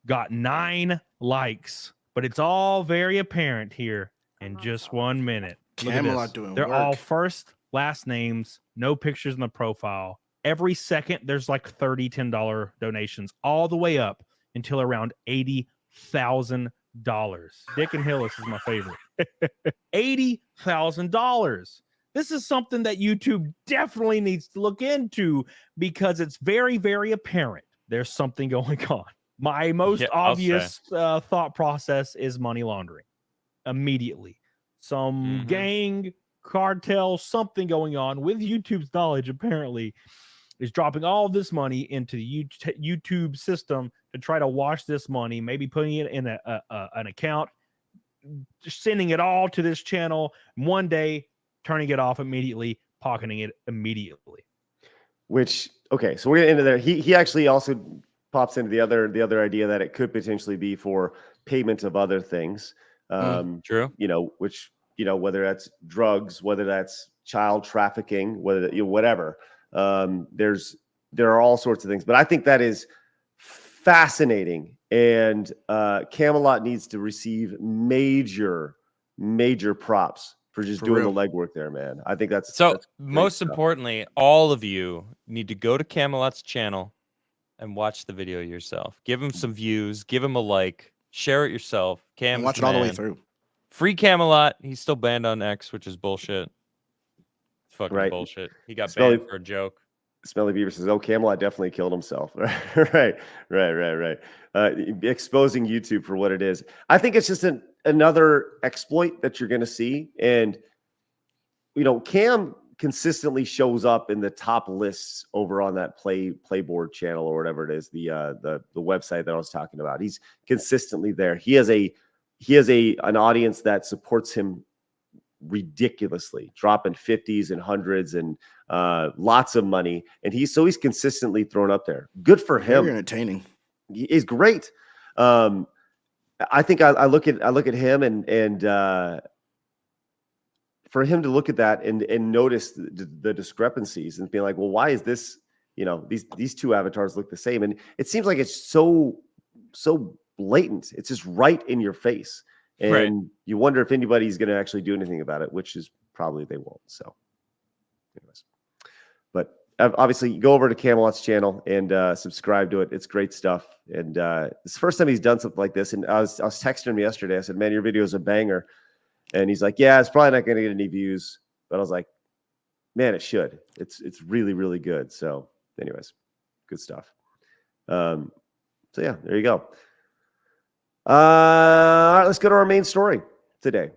got 9 likes, but it's all very apparent here in just 1 minute. Look at Camelot this. doing They're work. all first, last names, no pictures in the profile. Every second, there's like 30 $10 donations all the way up until around $80,000. Dick and Hillis is my favorite. $80,000. This is something that YouTube definitely needs to look into because it's very, very apparent there's something going on. My most I'll say. obvious thought process is money laundering. Immediately, some gang, cartel, something going on with YouTube's knowledge apparently is dropping all of this money into the YouTube system to try to wash this money, maybe putting it in an account, sending it all to this channel, one day turning it off immediately, pocketing it immediately. Which, okay, so we're into there. He actually also pops into the other idea that it could potentially be for payment of other things. True. Which whether that's drugs, whether that's child trafficking, whatever. There are all sorts of things, but I think that is fascinating, and Camelot needs to receive major props for just doing the legwork there, man. I think that's So that's great most stuff. importantly, all of you need to go to Camelot's channel and watch the video yourself. Give him some views, give him a like, share it yourself. Cam, And watch it all the way through. Free Camelot. He's still banned on X, which is bullshit. It's fucking Right. bullshit. He got Smelly- banned for a joke. Smelly Beaver says, "Oh, Camelot definitely killed himself." right. Exposing YouTube for what it is. I think it's just another exploit that you're going to see, and Cam consistently shows up in the top lists over on that Playboard channel or whatever it is, the website that I was talking about. He's consistently there. He has an audience that supports him ridiculously, dropping 50s and 100s and lots of money, and he's consistently thrown up there. Good for him. Very entertaining. He's great. I think I look at him and for him to look at that and notice the discrepancies and be like, well, why is this? These two avatars look the same, and it seems like it's so blatant. It's just right in your face. And you wonder if anybody's going to actually do anything about it, which is probably they won't. So, anyways, but obviously, go over to Camelot's channel and subscribe to it. It's great stuff. And it's the first time he's done something like this. And I was texting him yesterday. I said, "Man, your video is a banger." And he's like, "Yeah, it's probably not going to get any views." But I was like, "Man, it should. It's really, really good." So, anyways, good stuff. So yeah, there you go. All right, let's go to our main story today.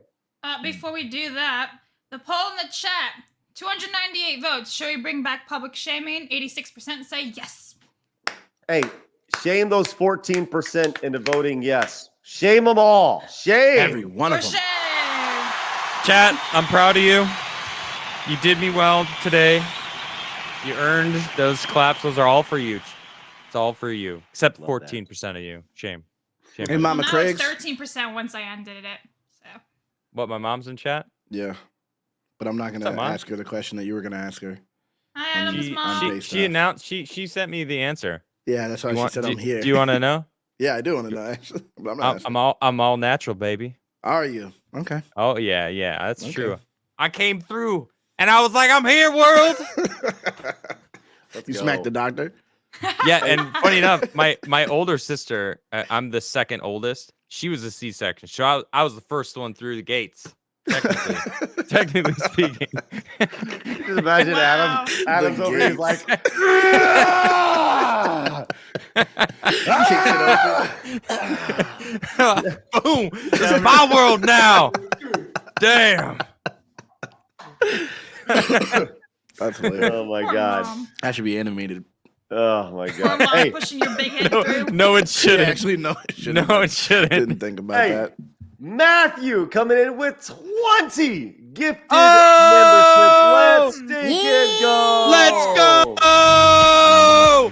Before we do that, the poll in the chat, 298 votes. Should we bring back public shaming? 86% say yes. Hey, shame those 14% into voting yes. Shame them all. Shame. Every one For of them. shame. Chat, I'm proud of you. You did me well today. You earned those claps. Those are all for you. It's all for you, except 14% of you. Shame. Shame. Hey, on you. Mama Now Craig's. it's 13% once I undid it. So What? My mom's in chat. Yeah, but I'm not What's gonna up, Mom? ask her the question that you were gonna ask her. hi, Adam's She mom. she, Base she stuff. announced. She sent me the answer. Yeah, that's why she said I'm here. Do you want to know? Yeah, I do want to know actually, but I'm not asking. I'm all natural, baby. Are you? Okay. Oh yeah, that's Okay. true. I came through, and I was like, I'm here, world. You smacked the doctor. Yeah, and funny enough, my older sister, I'm the second oldest. She was a C-section, so I was the first one through the gates. Technically speaking. Just imagine Wow. Adam's The over here, he's gates. like, Boom! This is my world now. Damn. That's hilarious. oh my Poor God. Mom. That should be animated. Oh my Poor God. mom Hey, pushing your big head through. No, it shouldn't. Actually, no, it shouldn't. No, it shouldn't. Didn't think about Hey. that. Matthew coming in with 20 gifted Oh! memberships. Let's stink it go. Let's go!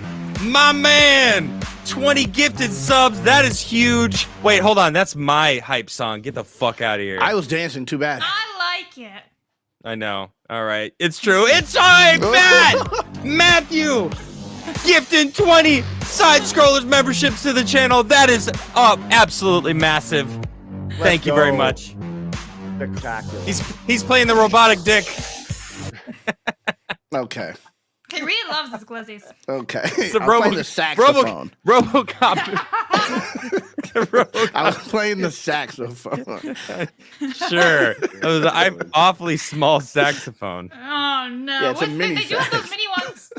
My man! 20 gifted subs. That is huge. Wait, hold on. That's my hype song. Get the fuck out of here. I was dancing too bad. I like it. I know. All right. It's true. It's hype, Matt! Matthew! Gifting 20 Side Scrollers memberships to the channel. That is absolutely massive. Thank you very go. much. Spectacular. He's playing the robotic dick. Okay. He really loves his glizzies. Okay. It's a I'm playing the saxophone. RoboCop. I was playing the saxophone. Sure. It was an awfully small saxophone. Oh no! Yeah, it's a What's mini they do have those sax. mini ones.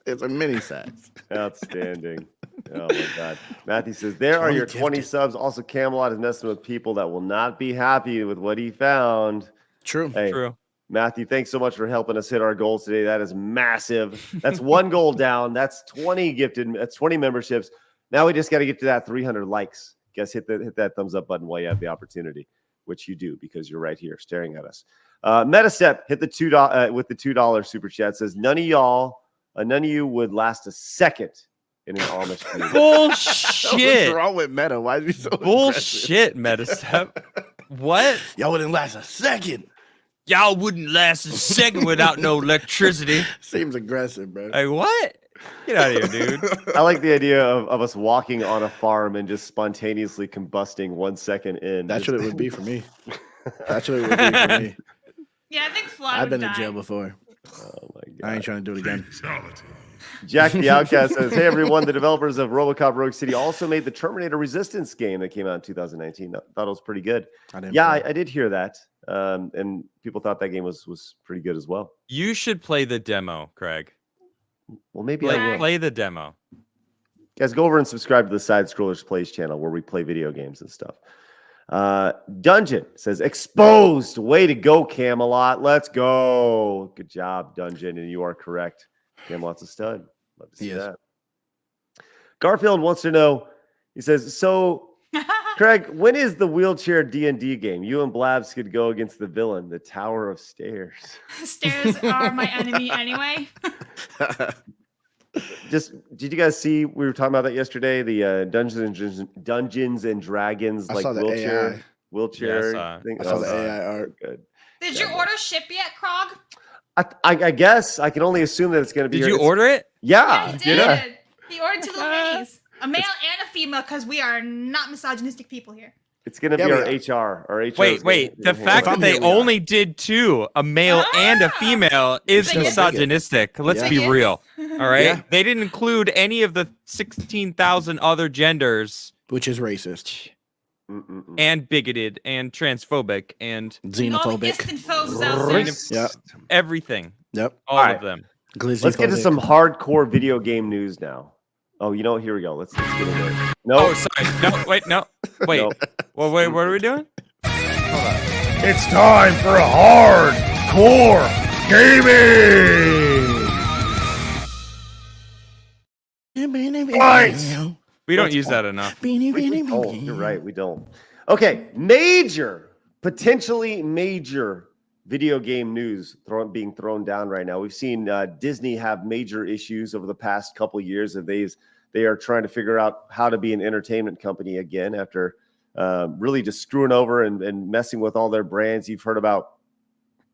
It's a mini sax. Outstanding. Oh my God. Matthew says, there are your 20 gifted. subs. Also, Camelot is messing with people that will not be happy with what he found. True. Hey, True. Matthew, thanks so much for helping us hit our goals today. That is massive. That's one goal down. That's 20 gifted. That's 20 memberships. Now we just got to get to that 300 likes. Guys, hit that thumbs up button while you have the opportunity, which you do because you're right here staring at us. Metastep hit the $2 with the $2 super chat. Says none of you would last a second in an Amish community. Bullshit. What's wrong with Meta? Why is he so aggressive? Bullshit, Metastep. What? Y'all wouldn't last a second. Y'all wouldn't last a second without no electricity. Seems aggressive, bro. Like, what? Get out of here, dude. I like the idea of us walking on a farm and just spontaneously combusting 1 second in. That's Just- what it would be for me. That's what it would be for me. Yeah, I think Fly I've would been die. in jail before. Oh my I ain't God. trying to do it again. Jack the Outcast says, hey everyone, the developers of RoboCop Rogue City also made the Terminator Resistance game that came out in 2019. I thought it was pretty good. I didn't Yeah, play. I did hear that. And people thought that game was pretty good as well. You should play the demo, Craig. Well, maybe I will. Play the demo. Guys, go over and subscribe to the Side Scrollers Plays channel where we play video games and stuff. Dungeon says, exposed. Way to go, Camelot. Let's go. Good job, Dungeon. And you are correct. Camelot's a stud. Love to see He is. that. Garfield wants to know, he says, so, Craig, when is the wheelchair D&D game? You and Blabs could go against the villain, the Tower of Stairs. Stairs are my enemy anyway. Just, did you guys see, we were talking about that yesterday, the Dungeons and Dragons, I like saw the AI. wheelchair Yes, thing? I saw Oh, the AI art. good. Did your order ship yet, Krog? I guess I can only assume that it's going to be. Did here. you It's- order it? Yeah, I did. He ordered 2 little minis, a male and a female, because we are not misogynistic people here. It's going to Yeah, be we our are. HR. Our HR. Wait. The fact If that I'm they here, we are. only did 2, a male and a female, is Bigot. misogynistic. Let's Yeah. be Bigot. real. All right. Yeah. They didn't include any of the 16,000 other genders Which is racist. and bigoted and transphobic and All the Xenophobic. distant foes out there. Yep. everything. Yep. All All right. of them. Glizzy Let's get to phobic. some hardcore video game news now. Oh, you know what? Here we go. Let's get into it. No, Oh, sorry. No, wait, no. Wait. Nope. Well, wait, what are we doing? It's time for hardcore gaming. Fight! We don't use that enough. oh, you're right. We don't. Okay, major potentially major video game news being thrown down right now. We've seen Disney have major issues over the past couple years, and they are trying to figure out how to be an entertainment company again after really just screwing over and messing with all their brands. You've heard about,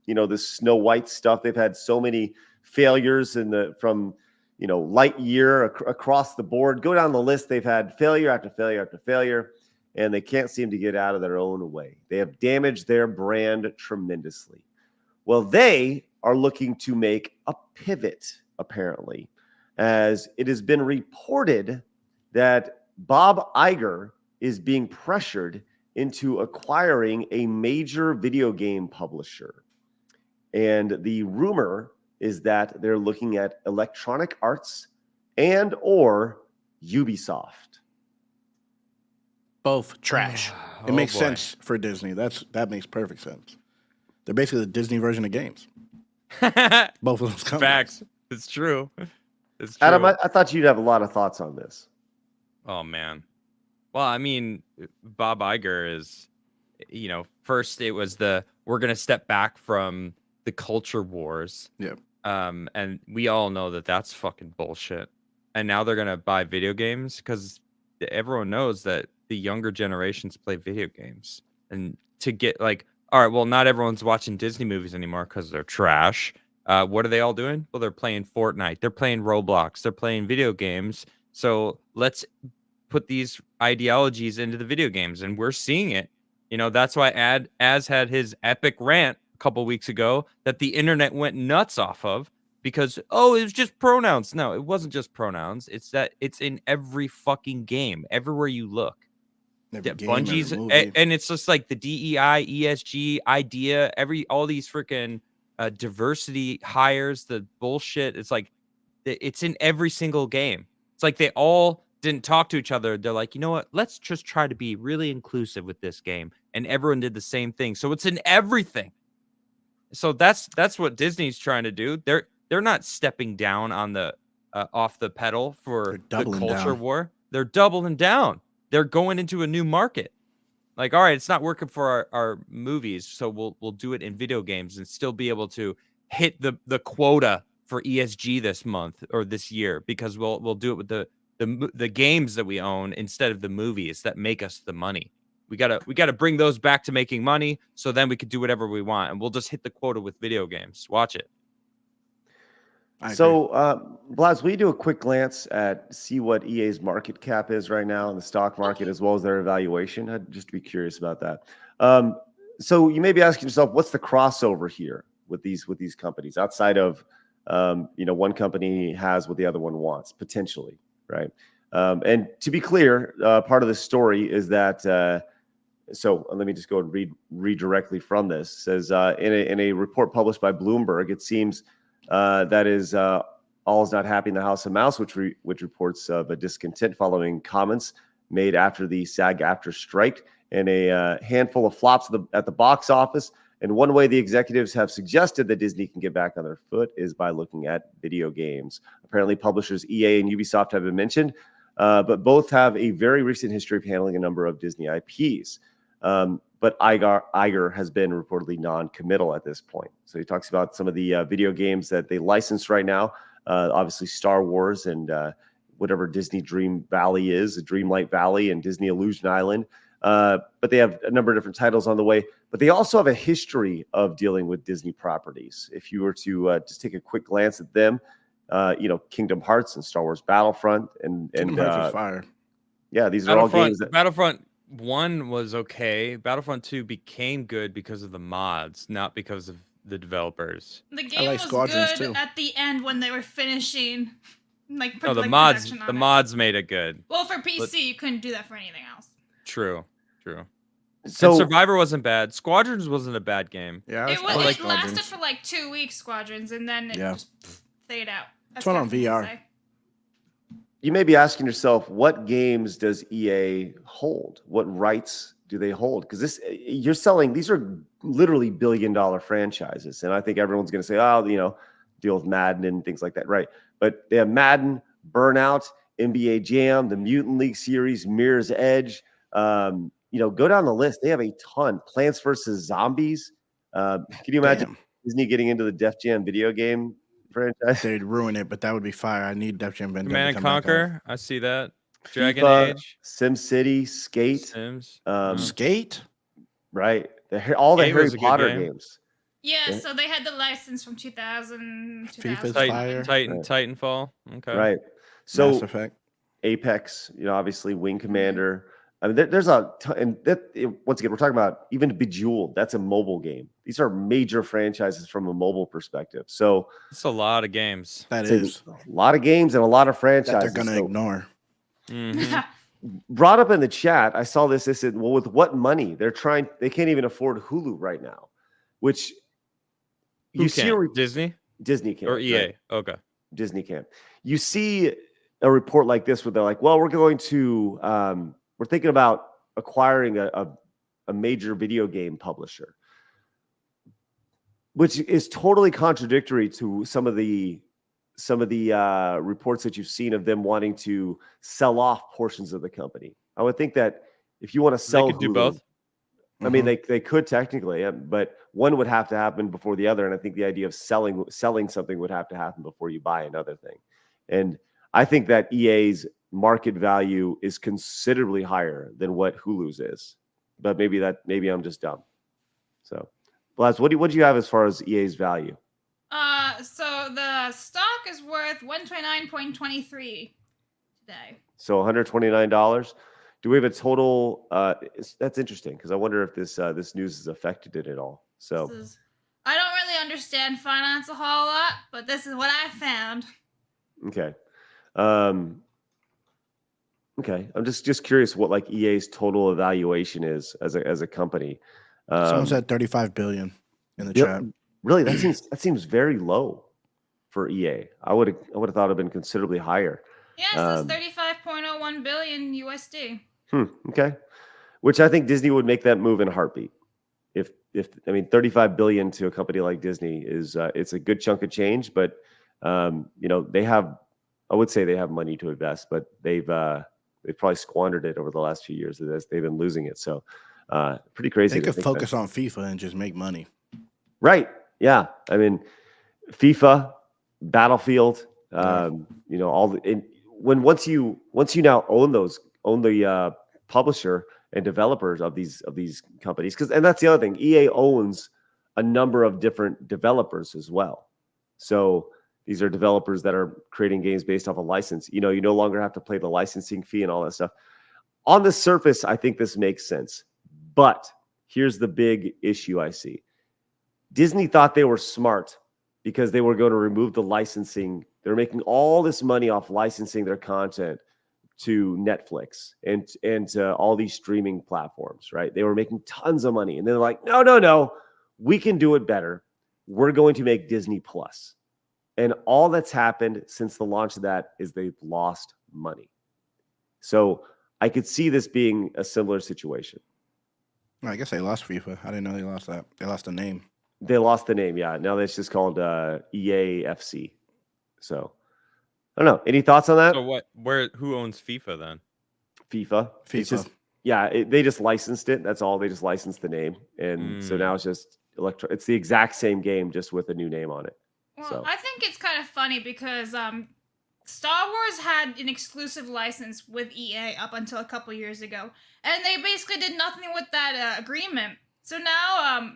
this Snow White stuff. They've had so many failures from Lightyear across the board. Go down the list. They've had failure after failure after failure, and they can't seem to get out of their own way. They have damaged their brand tremendously. Well, they are looking to make a pivot, apparently, as it has been reported that Bob Iger is being pressured into acquiring a major video game publisher. And the rumor is that they're looking at Electronic Arts and or Ubisoft. Both trash. It makes sense for Disney. That makes perfect sense. They're basically the Disney version of games. Both of those companies. Facts. It's true. It's true. Adam, I thought you'd have a lot of thoughts on this. Oh man. Well, I mean, Bob Iger is, first it was we're gonna step back from the culture wars. Yeah. And we all know that that's fucking bullshit. And now they're gonna buy video games because everyone knows that the younger generations play video games. And to get all right, well, not everyone's watching Disney movies anymore because they're trash. What are they all doing? Well, they're playing Fortnite. They're playing Roblox. They're playing video games. So let's put these ideologies into the video games, and we're seeing it. That's why Az had his epic rant a couple weeks ago that the internet went nuts off of because, it was just pronouns. No, it wasn't just pronouns. It's that it's in every fucking game, everywhere you look. Bungie's, and it's just like the DEI, ESG idea, all these freaking diversity hires, the bullshit. It's like it's in every single game. It's like they all didn't talk to each other. They're like, you know what? Let's just try to be really inclusive with this game, and everyone did the same thing. So it's in everything. So that's what Disney's trying to do. They're not stepping down on the off the pedal for the culture war. They're doubling down. They're going into a new market. All right, it's not working for our movies, so we'll do it in video games and still be able to hit the quota for ESG this month or this year because we'll do it with the games that we own instead of the movies that make us the money. We gotta bring those back to making money, so then we can do whatever we want, and we'll just hit the quota with video games. Watch it. So, Blaz, will you do a quick glance at see what EA's market cap is right now in the stock market, as well as their evaluation? I'd just be curious about that. So you may be asking yourself, what's the crossover here with these companies outside of, one company has what the other one wants potentially, right? And to be clear, part of the story is that. So let me just go and read directly from this. It says in a report published by Bloomberg, it seems. That is all is not happy in the House of Mouse, which reports of a discontent following comments made after the SAG-AFTRA strike and a handful of flops at the box office. And one way the executives have suggested that Disney can get back on their foot is by looking at video games. Apparently, publishers EA and Ubisoft have been mentioned, but both have a very recent history of handling a number of Disney IPs. But Iger has been reportedly non-committal at this point. So he talks about some of the video games that they license right now, obviously Star Wars and whatever Disney Dream Valley is, Dreamlight Valley and Disney Illusion Island. But they have a number of different titles on the way. But they also have a history of dealing with Disney properties. If you were to just take a quick glance at them, Kingdom Hearts and Star Wars Battlefront and Kingdom Hearts is fire. Yeah, these are all games that Battlefront 1 was okay. Battlefront 2 became good because of the mods, not because of the developers. The game was good at the end when they were finishing. The mods made it good. Well, for PC, you couldn't do that for anything else. True. So and Survivor wasn't bad. Squadrons wasn't a bad game. Yeah, it lasted for 2 weeks, Squadrons, and then it just faded out. That's one on VR. You may be asking yourself, what games does EA hold? What rights do they hold? Because these are literally billion-dollar franchises, and I think everyone's going to say, deal with Madden and things like that, right? But they have Madden, Burnout, NBA Jam, the Mutant League series, Mirror's Edge, go down the list. They have a ton. Plants vs. Zombies. Can you imagine Damn. Disney getting into the Def Jam video game franchise? They'd ruin it, but that would be fire. I need Def Jam Vendetta Command to and come back out. Conquer. I see that. Dragon FIFA, Age. SimCity, Skate, Sims. Skate? right? All the Skate Harry was a good Potter game. games. Yeah, Yeah. so they had the license from 2000. FIFA's 2005. fire. Titanfall. Okay. Right. Mass So Effect. Apex, obviously Wing Commander. I mean, there's a ton, and once again, we're talking about even Bejeweled. That's a mobile game. These are major franchises from a mobile perspective. So It's a lot of games. That it's is. a lot of games and a lot of That franchises. they're going to So ignore. Mhm. brought up in the chat, I saw this. They said, well, with what money? They can't even afford Hulu right now, which Who you see can't? Disney Disney can't. or EA. right? Okay. Disney can. You see a report like this where they're like, well, we're going to, we're thinking about acquiring a major video game publisher, which is totally contradictory to some of the reports that you've seen of them wanting to sell off portions of the company. I would think that if you want to They sell could do Hulu, both. I mean, they could technically, but one would have to happen before the other. And I think the idea of selling something would have to happen before you buy another thing. And I think that EA's market value is considerably higher than what Hulu's is. But maybe I'm just dumb. So, Blaz, what do you have as far as EA's value? So the stock is worth 129.23 today. So $129. Do we have a total? That's interesting because I wonder if this news has affected it at all. So I don't really understand finance a whole lot, but this is what I found. okay, okay. I'm just curious what like EA's total evaluation is as a company. Someone said 35 billion in the Yep. chat. Really, that seems very low for EA. I would have thought it'd been considerably higher. Yeah, it says 35.01 billion USD. Okay, which I think Disney would make that move in a heartbeat. If I mean 35 billion to a company like Disney is it's a good chunk of change, but they have, I would say they have money to invest, but they've probably squandered it over the last few years. They've been losing it, so pretty crazy. They could focus on FIFA and just make money. Right? Yeah. I mean, FIFA, Battlefield. All the once you now own the publisher and developers of these companies, and that's the other thing. EA owns a number of different developers as well. So these are developers that are creating games based off a license. You no longer have to pay the licensing fee and all that stuff. On the surface, I think this makes sense. But here's the big issue I see. Disney thought they were smart because they were going to remove the licensing. They're making all this money off licensing their content to Netflix and to all these streaming platforms, right? They were making tons of money. And they're like, no, we can do it better. We're going to make Disney Plus. And all that's happened since the launch of that is they've lost money. So I could see this being a similar situation. I guess they lost FIFA. I didn't know they lost that. They lost the name. They lost the name, yeah. Now it's just called EAFC. So I don't know. Any thoughts on that? So who owns FIFA then? FIFA. It's just, they just licensed it. That's all. They just licensed the name, and so now it's just It's the exact same game, just with a new name on it. Well, So. I think it's kind of funny because Star Wars had an exclusive license with EA up until a couple years ago, and they basically did nothing with that agreement. So now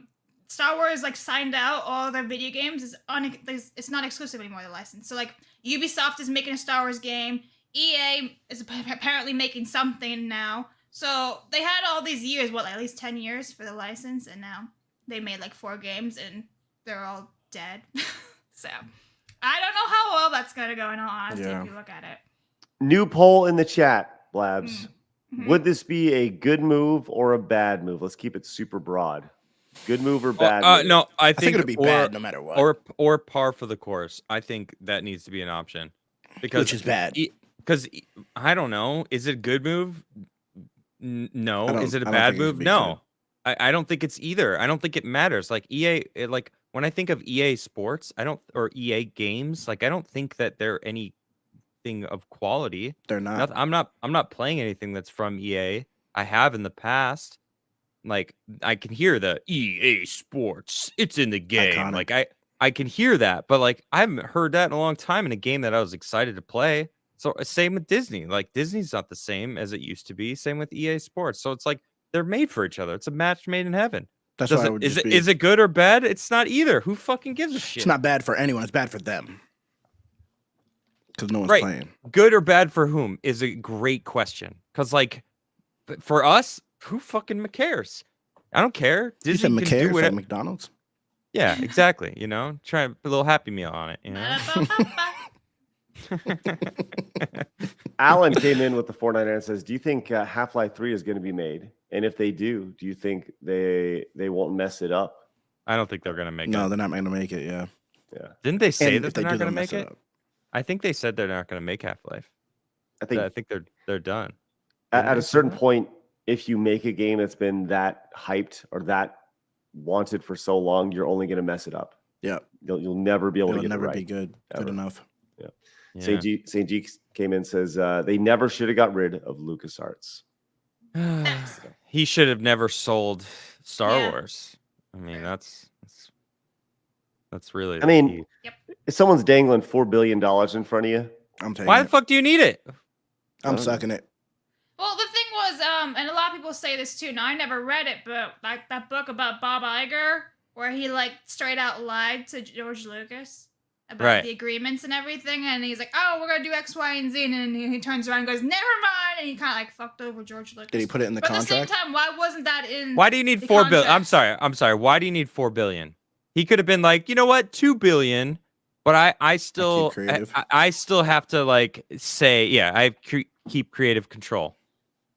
Star Wars signed out all their video games. It's not exclusive anymore, the license. So Ubisoft is making a Star Wars game. EA is apparently making something now. So they had all these years, at least 10 years for the license, and now they made 4 games and they're all dead. So I don't know how well that's going to go, in all honesty, if you look at it. New poll in the chat, Blabs. Mm-hmm. Would this be a good move or a bad move? Let's keep it super broad. Good move or bad move? No, I think it'll be bad no matter what. Or par for the course. I think that needs to be an option. Which is bad. Because I don't know. Is it a good move? No. Is it a I don't bad think it move? should be No. I don't think it's either. I don't think it matters. EA, when I think of EA Sports, or EA games, I don't think that they're anything of quality. They're not. I'm not playing anything that's from EA. I have in the past. Like I can hear the EA Sports. It's in the game. Iconic. Like I can hear that, but like I haven't heard that in a long time in a game that I was excited to play. So same with Disney. Like Disney's not the same as it used to be. Same with EA Sports. So it's like they're made for each other. It's a match made in heaven. That's why it would just be. Is it good or bad? It's not either. Who fucking gives a shit? It's not bad for anyone. It's bad for them because no one's Right. playing. Good or bad for whom is a great question. Because like for us, who fucking cares? I don't care. You Disney said can do McCare's whatever. like McDonald's. Yeah, exactly. You know, try to put a little Happy Meal on it. You know. Alan came in with the 499 and says, "Do you think Half-Life 3 is going to be made? And if they do you think they won't mess it up?" I don't think they're gonna make No, it. they're not going to make it. Yeah. Didn't they say And that if they they're do, not gonna they'll mess make it? up. I think they said they're not gonna make Half-Life. I think I think they're done. at a certain point, if you make a game that's been that hyped or that wanted for so long, you're only going to mess it up. Yeah. You'll never be able to It'll get never it right. be good Ever. enough. Yeah. St. G came in and says they never should have got rid of LucasArts. He should have never sold Star Yeah. Wars. I mean, that's really. I mean, the key. if someone's dangling $4 billion in front of you, I'm taking Why it. the fuck do you need it? I'm sucking it. Well, the thing was, and a lot of people say this too. Now, I never read it, but like that book about Bob Iger, where he like straight out lied to George Lucas about Right. the agreements and everything, and he's like, "Oh, we're gonna do X, Y, and Z," and then he turns around and goes, "Never mind," and he kind of like fucked over George Lucas. Did he put it in the but at the same contract? time, why wasn't that in? Why do you need the 4 billion? contract? I'm sorry. Why do you need 4 billion? He could have been like, you know what, 2 billion. But I still creative. I still have to like say, yeah, I keep creative control.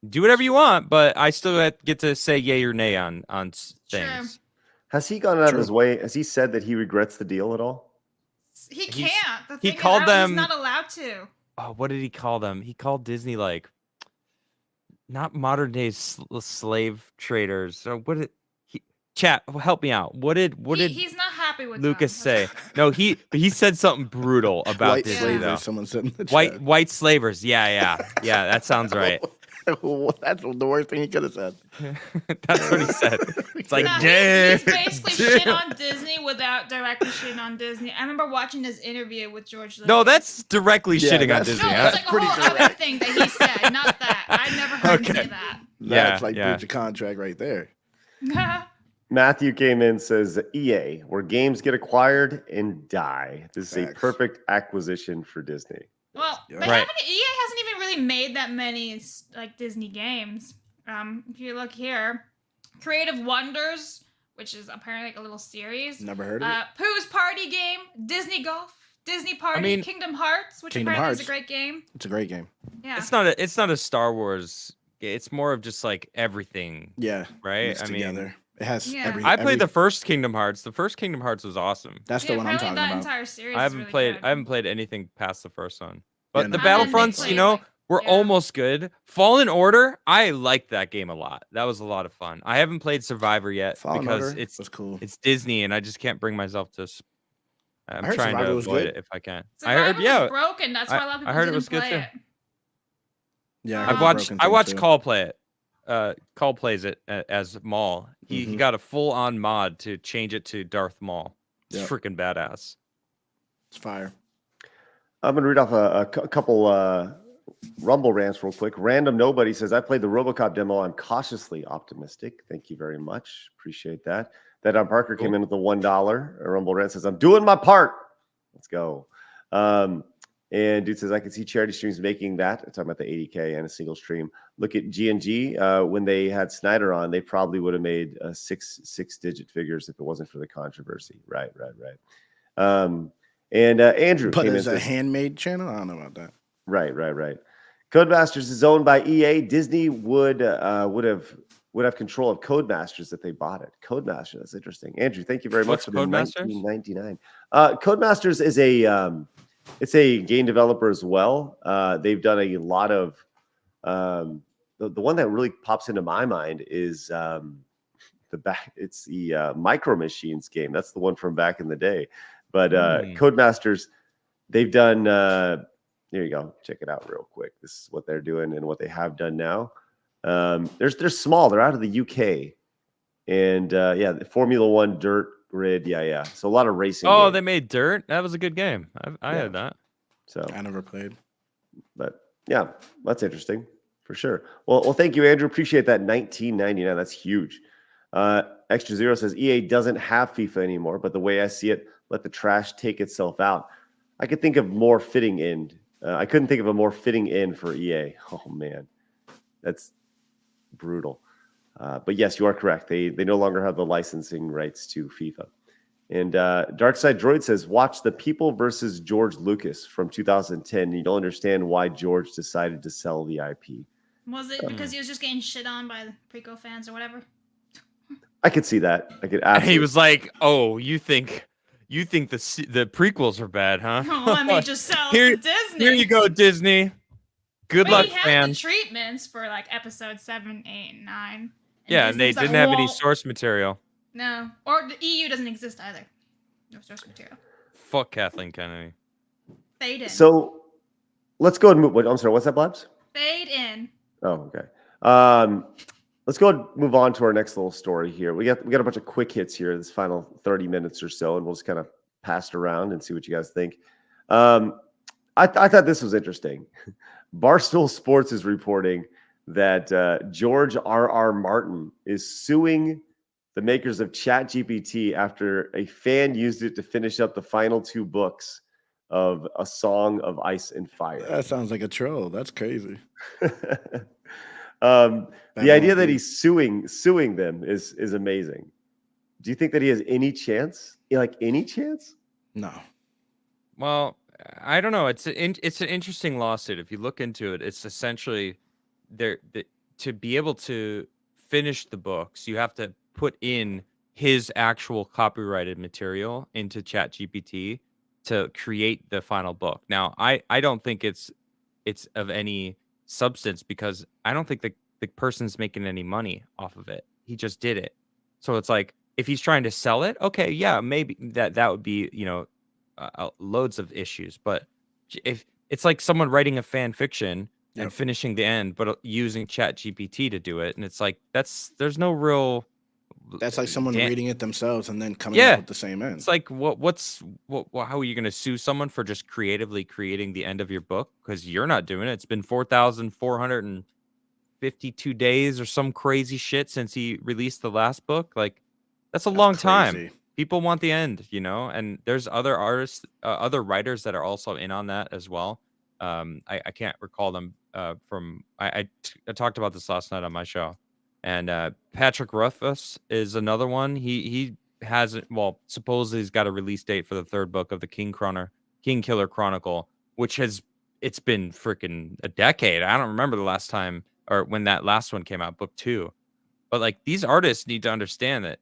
Do whatever you want, but I still get to say yay or nay on things. has he gone out of True. his way? Has he said that he regrets the deal at all? He He's- can't. The he thing is, called them- He's not allowed to. Oh, what did he call them? He called Disney like not modern day slave traders. So what did chat? Help me out. What did He's not happy with Lucas them. say? No, he said something brutal about White Disney slavers. though. Someone said in the chat. White slavers. Yeah. That sounds right. That's the worst thing he could have said. That's what he said. It's like, Nah, damn. he's basically shit on Disney without directly shitting on Disney. I remember watching his interview with George Lucas. No, that's directly Yeah, shitting on that's- Disney. No, Huh? it's like a pretty whole other direct. thing that he said, not that. I never heard him say That's like yeah. breach of contract right there. that. Matthew came in and says EA, where games get acquired and die. This is a Facts. perfect acquisition for Disney. Well, Yeah. but Right. EA hasn't even really made that many like Disney games. If you look here, Creative Wonders, which is apparently like a little series. Never heard of it. Pooh's Party Game, Disney Golf, Disney Party, mean- Kingdom Hearts, which Kingdom apparently is Hearts. a great game. It's a great game. Yeah. It's not a Star Wars. It's more of just like everything, Yeah. right? Mixed I mean, together. It has Yeah. every. I played every- the first Kingdom Hearts. The first Kingdom Hearts was awesome. That's the one I'm apparently talking that about. entire series. I is haven't really played. good. I haven't played anything past the first one. But Yeah, the no. And then they Battlefronts, played, were yeah. almost good. Fallen Order, I liked that game a lot. That was a lot of fun. I haven't played Survivor yet Fallen because Order it's was cool. Disney and I just can't bring myself to. I'm I heard trying to Survivor was avoid good. it if I can. Survivor was broken. That's why a lot of people I heard it didn't was good play too. it. Yeah, I've I watched Call play it. Call plays it as Maul. He Mhm. got a full on mod to change it to Darth Maul. It's Yep. freaking badass. It's fire. I'm going to read off a couple Rumble rants real quick. Random Nobody says, I played the RoboCop demo. I'm cautiously optimistic. Thank you very much. Appreciate that. That Parker came in with the $1. A Rumble rant says, I'm doing my part. Let's go. And dude says, I can see charity streams making that. I'm talking about the 80K and a single stream. Look at G&G. When they had Snyder on, they probably would have made six-digit figures if it wasn't for the controversy. Right. And Andrew But came there's in a and says, handmade channel. I don't know about that. Right. Codemasters is owned by EA. Disney would have control of Codemasters if they bought it. Codemasters, that's interesting. Andrew, thank you very much What's for the Codemasters? $19.99. Codemasters is it's a game developer as well. They've done a lot of the one that really pops into my mind is it's the Micro Machines game. That's the one from back in the day. But Codemasters, they've done. There you go. Check it out real quick. This is what they're doing and what they have done now. They're small. They're out of the UK, and the Formula One Dirt Grid. Yeah. So a lot of racing. Oh, games. they made Dirt. That was a good game. I had that. So I never played. But yeah, that's interesting for sure. Well, thank you, Andrew. Appreciate that. $19.99. That's huge. Extra Zero says EA doesn't have FIFA anymore, but the way I see it, let the trash take itself out. I could think of more fitting end. I couldn't think of a more fitting end for EA. Oh man, that's brutal. But yes, you are correct. They no longer have the licensing rights to FIFA. And Darkside Droid says, watch The People versus George Lucas from 2010. You don't understand why George decided to sell the IP. Was it because he was just getting shit on by the Preco fans or whatever? I could see that. I could absolutely. He was like, "Oh, you think the prequels are bad, huh? Oh, let me just sell it Here- to Disney. Here you go, Disney. Good But luck, he had fans." the treatments for like episode 7, 8, and 9. Yeah, and they Disney's like, didn't have any "Well, source material. No, or the EU doesn't exist either. No source material. Fuck Kathleen Kennedy. Fade in. So let's go and move. I'm sorry. What's that, Blabs? Fade in. Oh, okay. Let's go and move on to our next little story here. We got a bunch of quick hits here. This final 30 minutes or so, and we'll just kind of pass it around and see what you guys think. I thought this was interesting. Barstool Sports is reporting that George R.R. Martin is suing the makers of ChatGPT after a fan used it to finish up the final 2 books of A Song of Ice and Fire. That sounds like a troll. That's crazy. The idea that he's suing them is amazing. Do you think that he has any chance? Like any chance? No. Well, I don't know. It's an interesting lawsuit. If you look into it, it's essentially to be able to finish the books, you have to put in his actual copyrighted material into ChatGPT to create the final book. Now, I don't think it's of any substance because I don't think the person's making any money off of it. He just did it. So it's like if he's trying to sell it, okay, yeah, maybe that would be, loads of issues. But if it's like someone writing a fan fiction and finishing the end, but using ChatGPT to do it, and it's like there's no real. That's like someone reading it themselves and then coming up with the same end. It's like how are you going to sue someone for just creatively creating the end of your book because you're not doing it? It's been 4,452 days or some crazy shit since he released the last book. Like that's a long time. People want the end, and there's other artists, other writers that are also in on that as well. I can't recall them from. I talked about this last night on my show, and Patrick Rothfuss is another one. He hasn't. Well, supposedly he's got a release date for the 3rd book of the King Killer Chronicle, which it's been freaking a decade. I don't remember the last time or when that last one came out, book 2. But like these artists need to understand that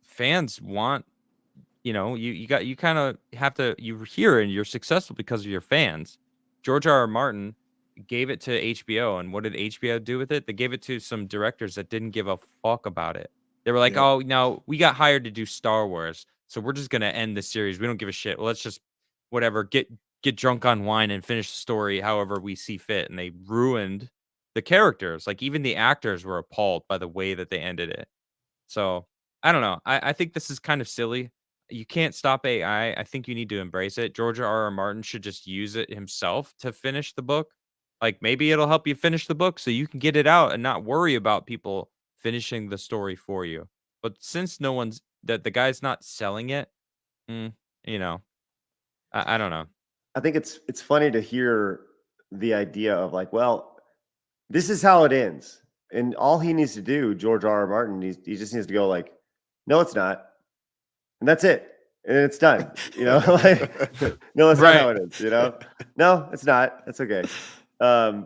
fans want, you kind of have to, you're here and you're successful because of your fans. George R.R. Martin gave it to HBO, and what did HBO do with it? They gave it to some directors that didn't give a fuck about it. They were like, "Oh, no, we got hired to do Star Wars, so we're just gonna end the series. We don't give a shit. Well, let's just whatever, get drunk on wine and finish the story however we see fit." And they ruined the characters. Like even the actors were appalled by the way that they ended it. So I don't know. I think this is kind of silly. You can't stop AI. I think you need to embrace it. George R.R. Martin should just use it himself to finish the book. Like maybe it'll help you finish the book so you can get it out and not worry about people finishing the story for you. But since the guy's not selling it, I don't know. I think it's funny to hear the idea of like, well, this is how it ends. And all he needs to do, George R.R. Martin, he just needs to go like, no, it's not. And that's it. And it's done. Like, no, that's not how it is, No, it's not. That's okay.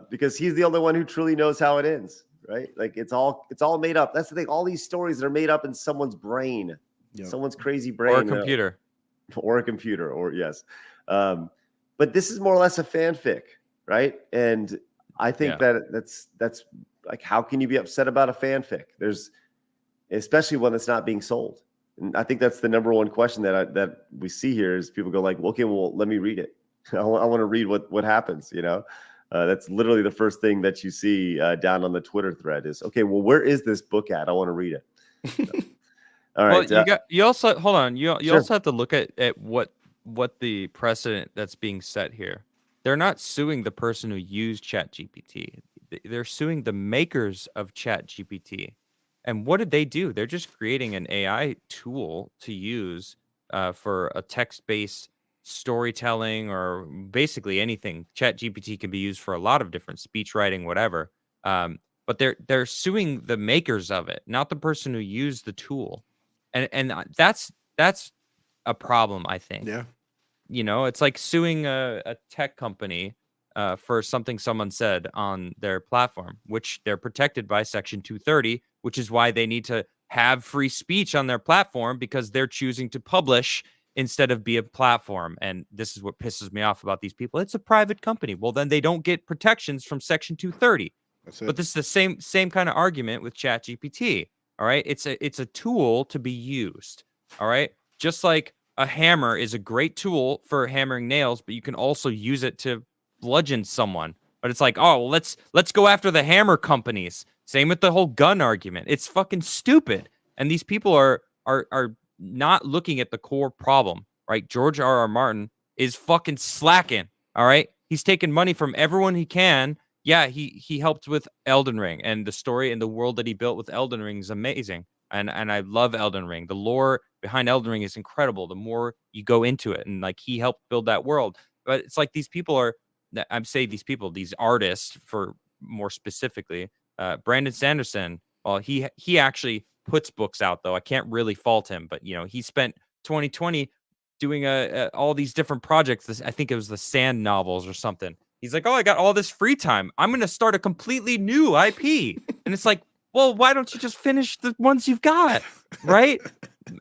Because he's the only one who truly knows how it ends, right? Like it's all made up. That's the thing. All these stories are made up in someone's brain, someone's crazy brain. Or a computer. Or yes. But this is more or less a fanfic, right? And I think that's like, how can you be upset about a fanfic? There's, especially one that's not being sold. And I think that's the number one question that we see here is people go like, well, okay, well, let me read it. I want to read what happens, That's literally the first thing that you see down on the Twitter thread is, okay, well, where is this book at? I want to read it. So, all right. Well, you also hold on. You Sure. also have to look at what the precedent that's being set here. They're not suing the person who used ChatGPT. They're suing the makers of ChatGPT. And what did they do? They're just creating an AI tool to use for a text-based storytelling or basically anything. ChatGPT can be used for a lot of different speech writing, whatever. But they're suing the makers of it, not the person who used the tool. And that's a problem, I think. Yeah. You know, it's like suing a tech company for something someone said on their platform, which they're protected by Section 230, which is why they need to have free speech on their platform because they're choosing to publish instead of be a platform. And this is what pisses me off about these people. It's a private company. Well, then they don't get protections from Section 230. That's it. But this is the same kind of argument with ChatGPT. All right, it's a tool to be used. All right, just like a hammer is a great tool for hammering nails, but you can also use it to bludgeon someone. But it's like, oh, well, let's go after the hammer companies. Same with the whole gun argument. It's fucking stupid. And these people are not looking at the core problem, right? George R.R. Martin is fucking slacking. All right, he's taking money from everyone he can. Yeah, he helped with Elden Ring, and the story and the world that he built with Elden Ring is amazing. And I love Elden Ring. The lore behind Elden Ring is incredible. The more you go into it, and like he helped build that world. But it's like these people are, I'm saying these people, these artists, for more specifically, Brandon Sanderson. Well, he actually puts books out though. I can't really fault him, but you know he spent 2020 doing all these different projects. I think it was the Sand novels or something. He's like, oh, I got all this free time. I'm going to start a completely new IP. And it's like, well, why don't you just finish the ones you've got, right?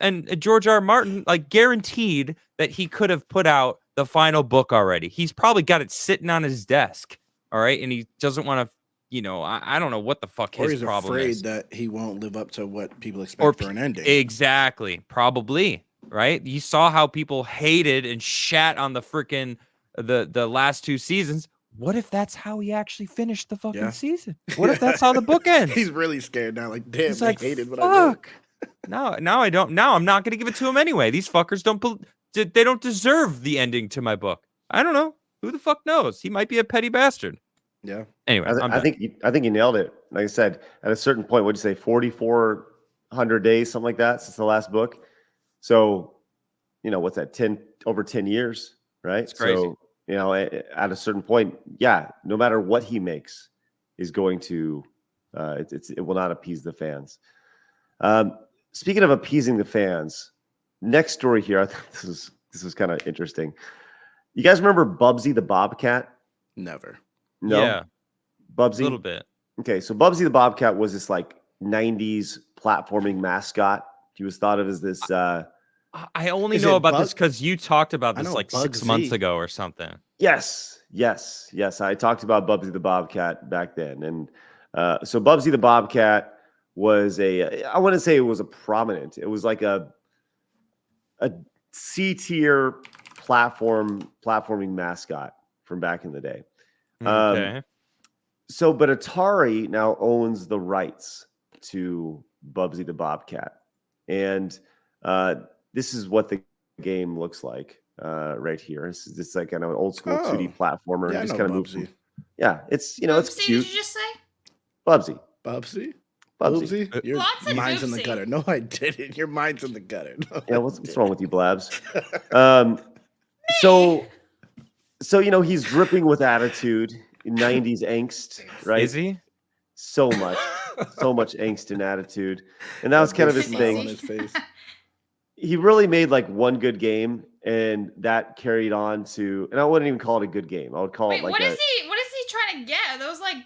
And George R. R. Martin, like, guaranteed that he could have put out the final book already. He's probably got it sitting on his desk, all right? And he doesn't want to, you know, I don't know what the fuck Or his he's problem afraid is. that he won't live up to what people expect for an ending. Exactly. Probably, right? You saw how people hated and shat on the freaking the last two seasons. What if that's how he actually finished the fucking season? What if that's how the book ends? He's really scared now. Like, damn, He's I like, hated what I wrote. fuck. Now I don't. Now I'm not going to give it to him anyway. These fuckers they don't deserve the ending to my book. I don't know. Who the fuck knows? He might be a petty bastard. Yeah. Anyway, I think you nailed it. Like I said, at a certain point, what'd you say, 4,400 days, something like that, since the last book. So, you know, what's that? Over 10 years, right? It's crazy. So, you know, at a certain point, yeah, no matter what he makes, is going to, it will not appease the fans. Speaking of appeasing the fans, next story here, I thought this was kind of interesting. You guys remember Bubsy the Bobcat? Never. No? Yeah. Bubsy? A little bit. Okay, so Bubsy the Bobcat was this like 90s platforming mascot. He was thought of as this I only Is know it about Bug- this because you talked about I this know like 6 Bugsy. months ago or something. Yes. I talked about Bubsy the Bobcat back then. And so Bubsy the Bobcat was I wouldn't say it was a prominent. It was like a C-tier platforming mascot from back in the day. Okay. But Atari now owns the rights to Bubsy the Bobcat. And this is what the game looks like right here. It's just like kind of an old school 2D platformer. Yeah, I just know kind of Bubsy. it's it's Bubsy, cute. did you just say? Bubsy. Bubsy? Bubsy. Your Lots of mind's in the Bubsy. gutter. No, I didn't. Your mind's in the gutter. No, Yeah, I what's didn't. wrong with you, Blabs? So you know he's dripping with attitude, 90s angst, right? Is he? So much angst and attitude, and that was kind of his Smile thing. on his face. He really made like one good game, and that carried on to. And I wouldn't even call it a good game. I would call Wait, it like what is he trying to get? Are those like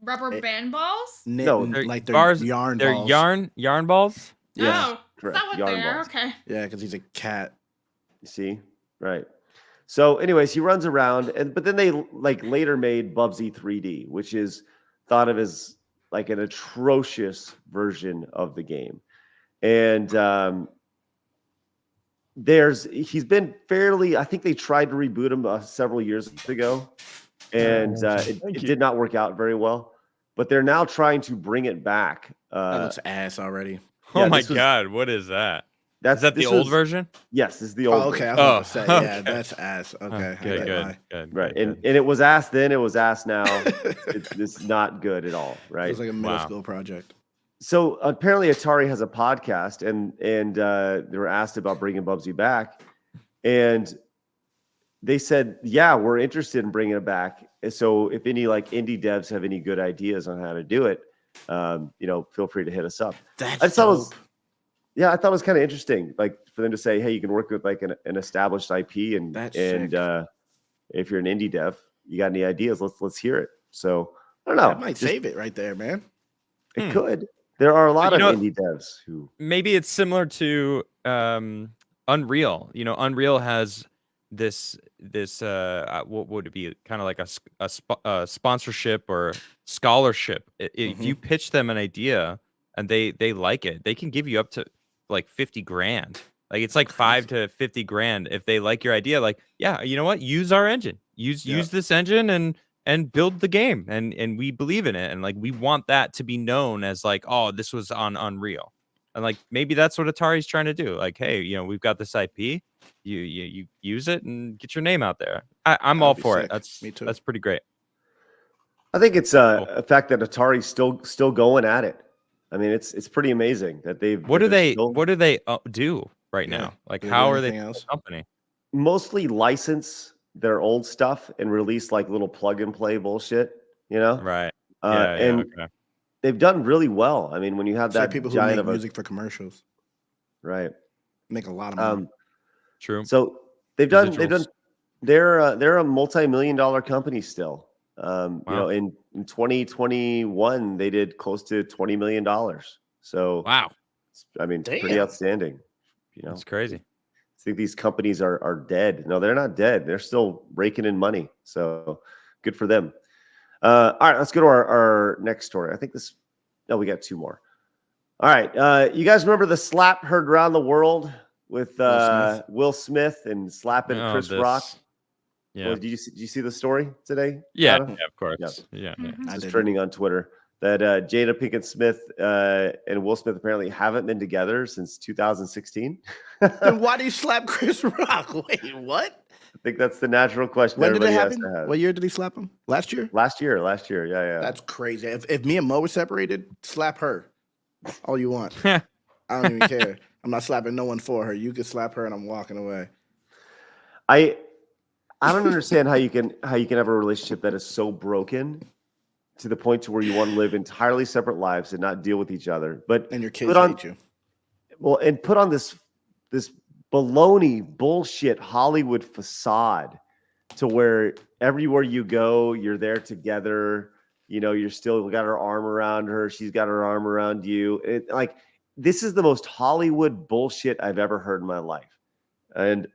rubber band balls? No, Knitting, They're like they're bars- yarn They're balls. yarn balls. Yes, Oh, is correct. that what Yarn they are? balls. Okay. Yeah, because he's a cat. See, right. So, anyways, he runs around, but then they like later made Bubsy 3D, which is thought of as like an atrocious version of the game. And he's been fairly. I think they tried to reboot him several years ago, and Thank it you. did not work out very well. But they're now trying to bring it back. That looks ass already. Oh Yeah, my this was- god, what is that? That's Is that the this old was- version? Yes, this is the old. Oh, okay. I version. was about to say, yeah, okay. that's ass. Okay, I Good, get good, why. good. Right, good, and good. it was ass then. It was ass now. It's not good at all. It Right. was like a middle Wow. school project. So apparently Atari has a podcast, and they were asked about bringing Bubsy back, and they said, "Yeah, we're interested in bringing it back. So if any like indie devs have any good ideas on how to do it, feel free to hit us up." That's I just thought it was, dope. yeah, I thought it was kind of interesting, like for them to say, "Hey, you can work with like an established IP, and That's and sick. if you're an indie dev, you got any ideas? Let's hear it." So I don't know. That might Just- save it right there, man. It could. There are a lot you of know- indie devs who. Maybe it's similar to Unreal. You know, Unreal has this what would it be, kind of like a sponsorship or scholarship. If you pitch them an idea and they like it, they can give you up to like 50 grand. Like it's like 5 to 50 grand if they like your idea. Like, yeah, you know what, use our engine, use this engine and build the game, and we believe in it, and like we want that to be known as like, oh, this was on Unreal. And like maybe that's what Atari's trying to do. Like, hey, we've got this IP, you use it and get your name out there. I'm all That'd be for sick. it. That's Me too. That's pretty great. I think it's a fact that Atari's still going at it. I mean, it's pretty amazing that they've. What do that they're they still- do do right Yeah. now? Like, Do they do how are they anything a else? company? mostly license their old stuff and release like little plug and play bullshit, Right. and Okay. they've done really well. I mean, when you have It's like that people who giant make of a music for commercials right. make a lot of money. True. So they've done Residuals. they're a multi-million-dollar company still. Wow. In 2021 they did close to $20 million. So Wow. I mean, pretty Damn. outstanding. That's crazy. I think these companies are dead. No, they're not dead. They're still raking in money. So good for them. All right, let's go to our next story. I think we got two more. All right. You guys remember the slap heard around the world with Will Smith and slapping Oh, Chris Rock? Yeah. Well, did you see the story today? Yeah, Adam? of course. Yeah. I It's didn't. trending on Twitter that Jada Pinkett Smith and Will Smith apparently haven't been together since 2016. Then why do you slap Chris Rock? Wait, what? I think that's the natural question. When did it everybody has happen? to have. What year did he slap him? Last year? Last year. Yeah. That's crazy. If me and Mo were separated, slap her. All you want. I don't even care. I'm not slapping no one for her. You can slap her and I'm walking away. I don't understand how you can have a relationship that is so broken to the point to where you want to live entirely separate lives and not deal with each other. But And your kids put on hate you. and put on this baloney bullshit Hollywood facade to where everywhere you go, you're there together. You're still got her arm around her. She's got her arm around you. This is the most Hollywood bullshit I've ever heard in my life. And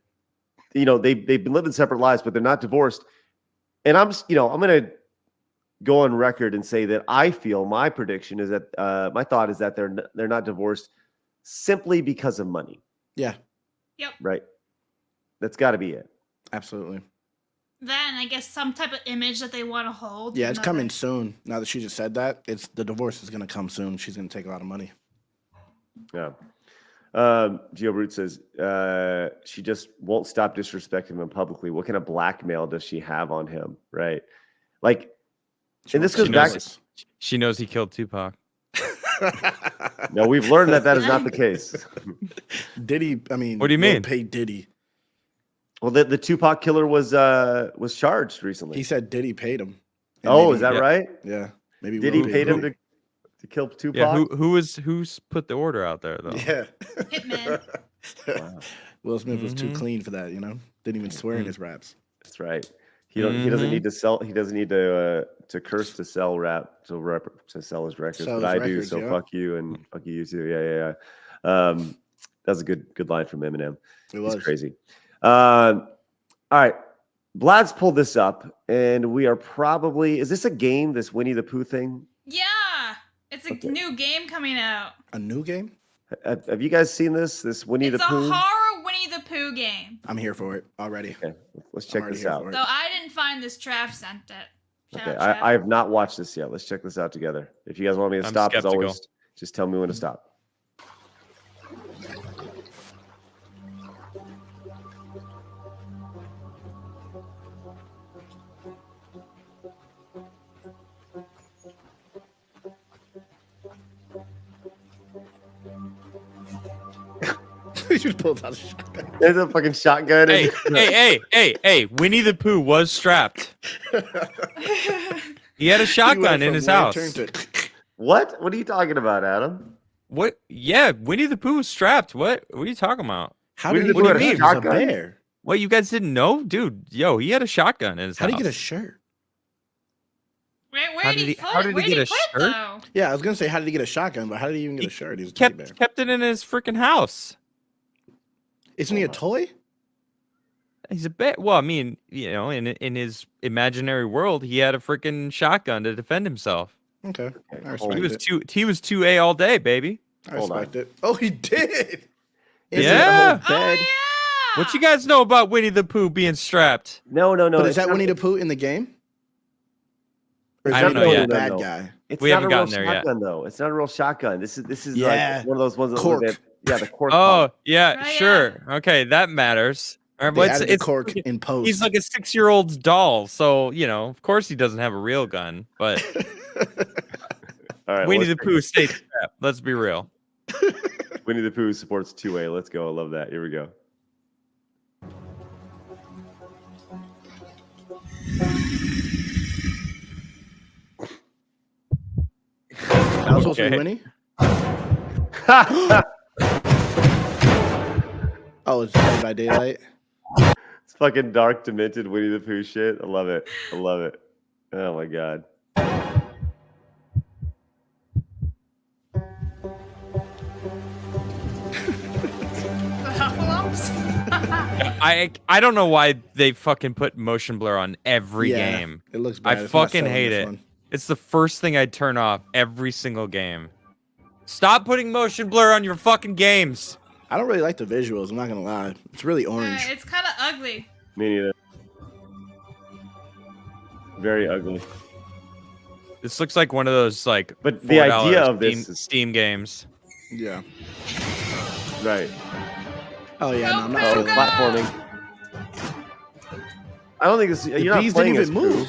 they've been living separate lives, but they're not divorced. And I'm going to go on record and say that I feel my prediction is that my thought is that they're not divorced simply because of money. Yeah, Right. That's got to be it. absolutely. Then I guess some type of image that they want to hold. Yeah, even it's though coming they- soon. Now that she just said that, the divorce is gonna come soon. She's gonna take a lot of money. Yeah. Geo Root says she just won't stop disrespecting him publicly. What kind of blackmail does she have on him? Right. Like, She and this wants goes back. divorce. She knows he killed Tupac. No, we've learned that is not the case. Diddy, I mean, What do you Lil mean? Pay Diddy. Well, the Tupac killer was charged recently. He said Diddy paid him. And Oh, maybe- is that Yeah. right? Yeah, maybe Did he Will paid him Diddy. to kill Tupac? Yeah. Who's put the order out there though? Yeah. Hitman. Wow. Will Smith was too Mhm. clean for that, Didn't even swear in his raps. That's right. He doesn't Mhm. need to sell. He doesn't need to curse to sell to sell his records. Sell but his I do. records, So yeah. fuck you and fuck you too. Yeah. That's a good line from Eminem. It It's was crazy. All right. Vlad's pulled this up, and we are probably. Is this a game? This Winnie the Pooh thing? Yeah, it's a Okay. new game coming out. a new game. Have you guys seen this? This Winnie It's the a Pooh? horror Winnie the Pooh game. I'm here for it already. Okay, let's I'm check already this here out. for it. So I didn't find this. Trav sent it. Shout Okay, out, Trav. I have not watched this yet. Let's check this out together. If you guys want me to I'm stop, as skeptical. always, just tell me when to stop. You just pulled out a shotgun. There's a fucking shotgun. Hey! Winnie the Pooh was strapped. He had a He shotgun went in from his lantern house. to- What? What are you talking about, Adam? What? Yeah, Winnie the Pooh was strapped. What? What are you talking about? How What did do he you get mean? He's a Shotgun? bear. What? You guys didn't know, dude? Yo, he had a shotgun in his How house. did he get a shirt? Where did he put how did it? he Where get did he a put it shirt? though? Yeah, I was gonna say how did he get a shotgun, but how did he even get a shirt? He's a teddy bear. kept it in his freaking house. Isn't he a toy? He's a bit. Well, I mean, you know, in his imaginary world, he had a freaking shotgun to defend himself. Okay, I hold respect on. it. He was 2A all day, baby. I Hold on. respect it. Oh, he did. He Yeah. had a whole Oh bed. yeah. What you guys know about Winnie the Pooh being strapped? No. But is it's that not- Winnie the Pooh in the game? Or is I that don't know the yet. bad No. guy? It's We not haven't a real gotten there yet. shotgun, though. It's not a real shotgun. This is Yeah. like one of those ones that Cork. yeah, the cork. Oh, pop. yeah, Oh, sure. Okay, that matters. All right, They but added the cork in post. he's like a 6-year-old's doll, so you know, of course he doesn't have a real gun. But All right, Winnie let's the Pooh stayed strapped. Let's be real. Winnie the Pooh supports 2A. Let's go. I love that. Here we go. That was supposed to be Okay. Winnie. Oh, it's Dead by Daylight. It's fucking dark, demented Winnie the Pooh shit. I love it. I love it. Oh my god. The Huffalumps. I don't know why they fucking put motion blur on every Yeah, game. It looks I bad. It's not fucking selling hate this it. one. It's the first thing I'd turn off every single game. Stop putting motion blur on your fucking games. I don't really like the visuals. I'm not gonna lie. It's really orange. It's kind of ugly. Me neither. Very ugly. This looks like one of those like But the $4 idea of this is Steam games. Yeah. right. Oh yeah. No, I'm not Go, Oh, feeling go. it. platforming. I don't think this. The You're not bees playing didn't even as Pooh. move.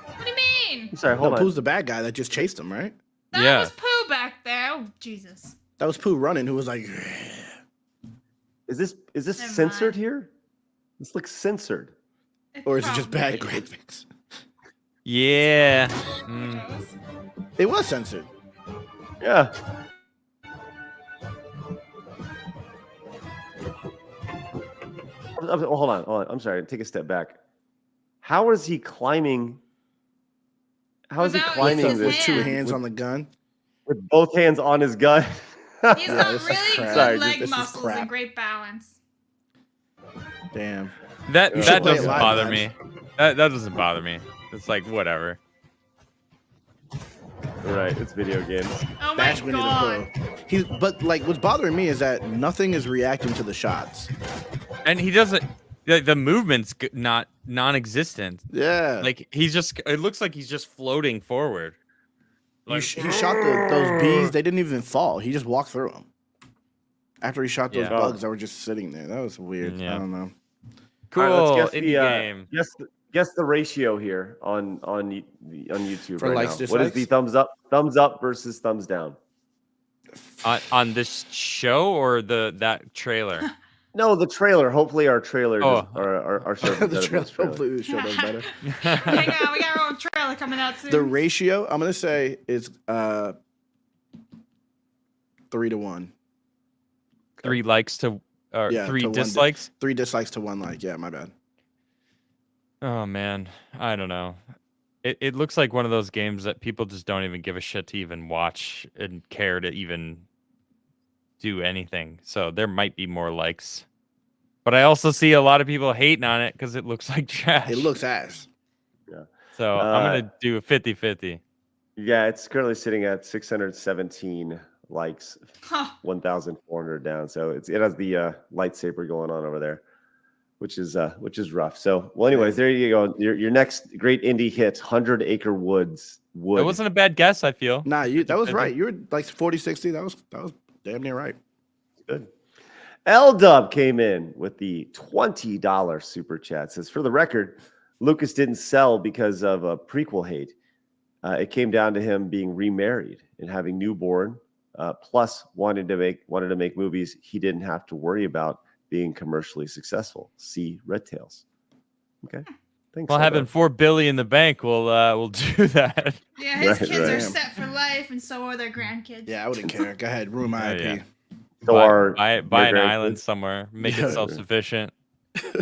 What do you mean? I'm sorry. No, Hold on. Pooh's the bad guy that just chased him, right? That Yeah. was Pooh back there. Oh Jesus. That was Pooh running, who was like, Is this Never censored mind. here? This looks censored. or is it just bad Probably. graphics? Yeah. Who Mm. knows? It was censored. Yeah. Hold on. I'm sorry. Take a step back. How is he climbing? How is he Without climbing using With his this two hands. hands on the gun. with both hands on his gun? He's Yeah, got this is really crap. good Sorry, leg this is muscles crap. and great balance. Damn. That You should that play it doesn't live, bother man. me. That doesn't bother me. It's like whatever. Right. It's video games. Oh my That's Winnie god. the Pooh. But like, what's bothering me is that nothing is reacting to the shots. And he doesn't. The movement's non-existent. Yeah. Like he's just. It looks like he's just floating forward. Like, he shot those bees. They didn't even fall. He just walked through them. After he shot those Yeah. bugs that were just sitting there. That was weird. Yeah. I don't know. cool. All right, let's guess indie game. guess the ratio here on YouTube For right likes, now. What is the dislikes? thumbs up versus thumbs down? On this show or that trailer? No, the trailer. Hopefully, our trailer Oh. our show. The trailer, hopefully the show does better. we got our own trailer coming out soon. The ratio, I'm gonna say, is 3-1. 3 likes to or Yeah, 3 to 1 dislikes. 3 dislikes to 1 like. Yeah, my bad. Oh man, I don't know. It looks like one of those games that people just don't even give a shit to even watch and care to even do anything. So there might be more likes. But I also see a lot of people hating on it because it looks like trash. It looks ass. So I'm gonna do a 50-50. Yeah, it's currently sitting at 617 likes, Huh. 1,400 down. So it has the lightsaber going on over there, which is rough. So well, anyways, there you go. Your next great indie hit, 100 Acre Woods. That wasn't a bad guess, I feel. Nah, that was 50-50. right. You were like 40, 60. That was damn near right. Good. L-Dub came in with the $20 super chat. Says, for the record, Lucas didn't sell because of a prequel hate. It came down to him being remarried and having newborn, plus wanted to make movies he didn't have to worry about being commercially successful. See Red Tails. Okay. Thanks. Well, having $4 billion in the bank will do that. Yeah, his Right, kids right. are set for life, and so are their grandkids. Yeah, I wouldn't care. Go ahead, ruin my IP. Yeah. So buy an your island grandkids- somewhere, make Yeah. it self-sufficient,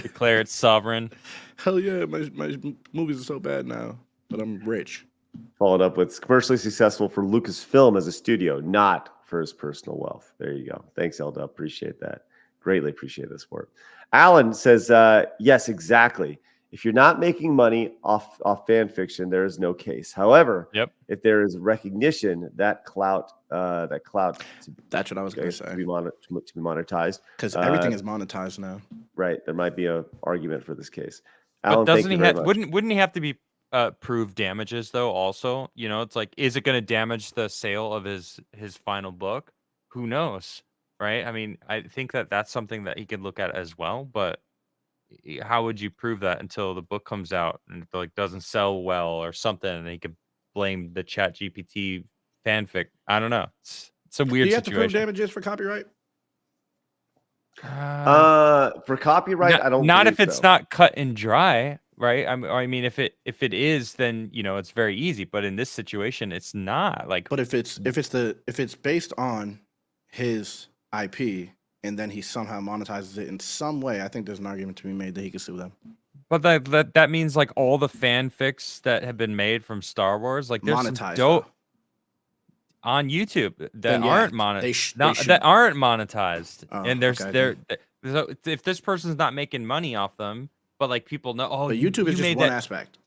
declare it sovereign. Hell yeah, my movies are so bad now, but I'm rich. Followed up with commercially successful for Lucasfilm as a studio, not for his personal wealth. There you go. Thanks, Elda. Appreciate that. Greatly appreciate the support. Alan says, yes, exactly. If you're not making money off fan fiction, there is no case. However, if there is recognition, that clout That's what I was going to say. to be monetized. Because everything is monetized now. Right. There might be an argument for this case. But Alan, doesn't thank he you very have? much. Wouldn't he have to be prove damages though? Also, it's like, is it going to damage the sale of his final book? Who knows, right? I mean, I think that's something that he could look at as well. But how would you prove that until the book comes out and it like doesn't sell well or something, and he could blame the Chat GPT fanfic? I don't know. It's a weird Do you have to prove situation. damages for copyright? For copyright, I don't. Not if believe it's so. not cut and dry, right? I mean, if it is, then it's very easy. But in this situation, it's not. Like, But if it's based on his IP and then he somehow monetizes it in some way, I think there's an argument to be made that he could sue them. but that means like all the fanfics that have been made from Star Wars, like there's some Monetized dope though. on YouTube that Then, yeah, aren't that aren't monetized, Oh, and there's okay, so if this person's not making money off them, but like people know, But YouTube is just made one that. aspect.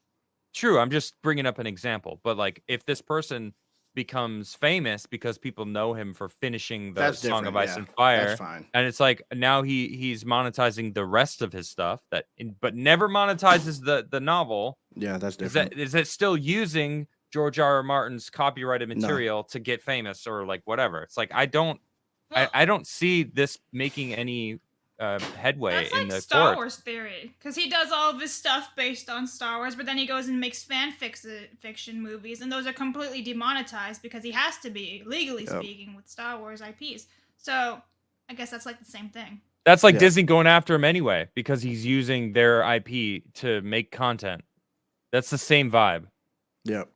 True, I'm just bringing up an example, but like if this person becomes famous because people know him for finishing the That's Song of different, Ice yeah. and Fire, That's fine. and it's like now he's monetizing the rest of his stuff but never monetizes the novel. Yeah, that's different. Is that still using George R.R. Martin's copyrighted material to get famous or like whatever? It's like I don't see this making any headway That's in like the Star court. Wars theory, because he does all of his stuff based on Star Wars, but then he goes and makes fiction movies, and those are completely demonetized because he has to be, legally speaking, with Star Wars IPs. So I guess that's like the same thing. That's like Disney going after him anyway because he's using their IP to make content. That's the same vibe. Yep.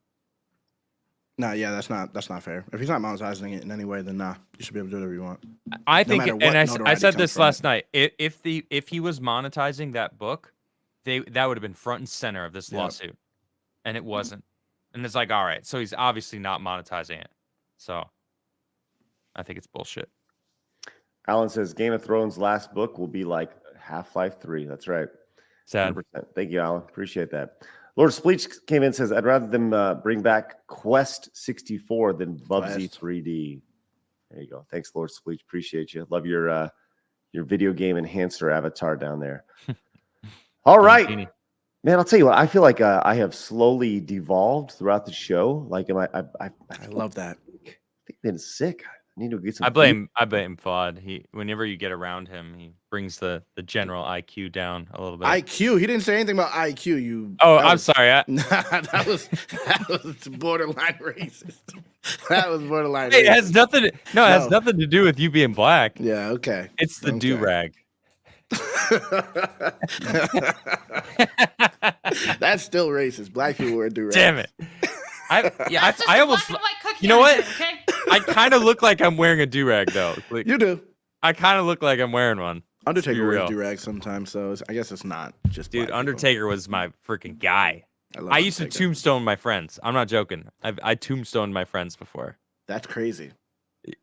No, yeah, that's not fair. If he's not monetizing it in any way, then nah, you should be able to do whatever you want. I No think, matter and what I notoriety said comes this from last it. night. If he was monetizing that book, that would have been front and center of this Yep. lawsuit, and it wasn't. And it's like, all right, so he's obviously not monetizing it. So I think it's bullshit. Alan says Game of Thrones' last book will be like Half-Life 3. That's right. Sad. 100%. Thank you, Alan. Appreciate that. Lord Spleech came in and says, I'd rather them bring back Quest 64 than Bubsy Quest. 3D. There you go. Thanks, Lord Spleech. Appreciate you. Love your video game enhancer avatar down there. All right. Genie. Man, I'll tell you what. I feel like I have slowly devolved throughout the show. Like, I love that. think been sick. I need to get some. I blame Fuad. Whenever you get around him, he brings the general IQ down a little bit. IQ. He didn't say anything about IQ. I'm sorry. That was borderline racist. That was borderline. It racist. has nothing. It has nothing to do with you being black. Yeah. Okay. It's the Okay. do rag. That's still racist. Black people wear do rag. Damn it. That's just I a almost. black and white cookie You know on what? it, okay? I kind of look like I'm wearing a do rag though. Like, You do. I kind of look like I'm wearing one. Undertaker real. wears do rag sometimes, so I guess it's not just. Dude, black people. Undertaker was my freaking guy. love I used to Undertaker. tombstone my friends. I'm not joking. I tombstoned my friends before. That's crazy.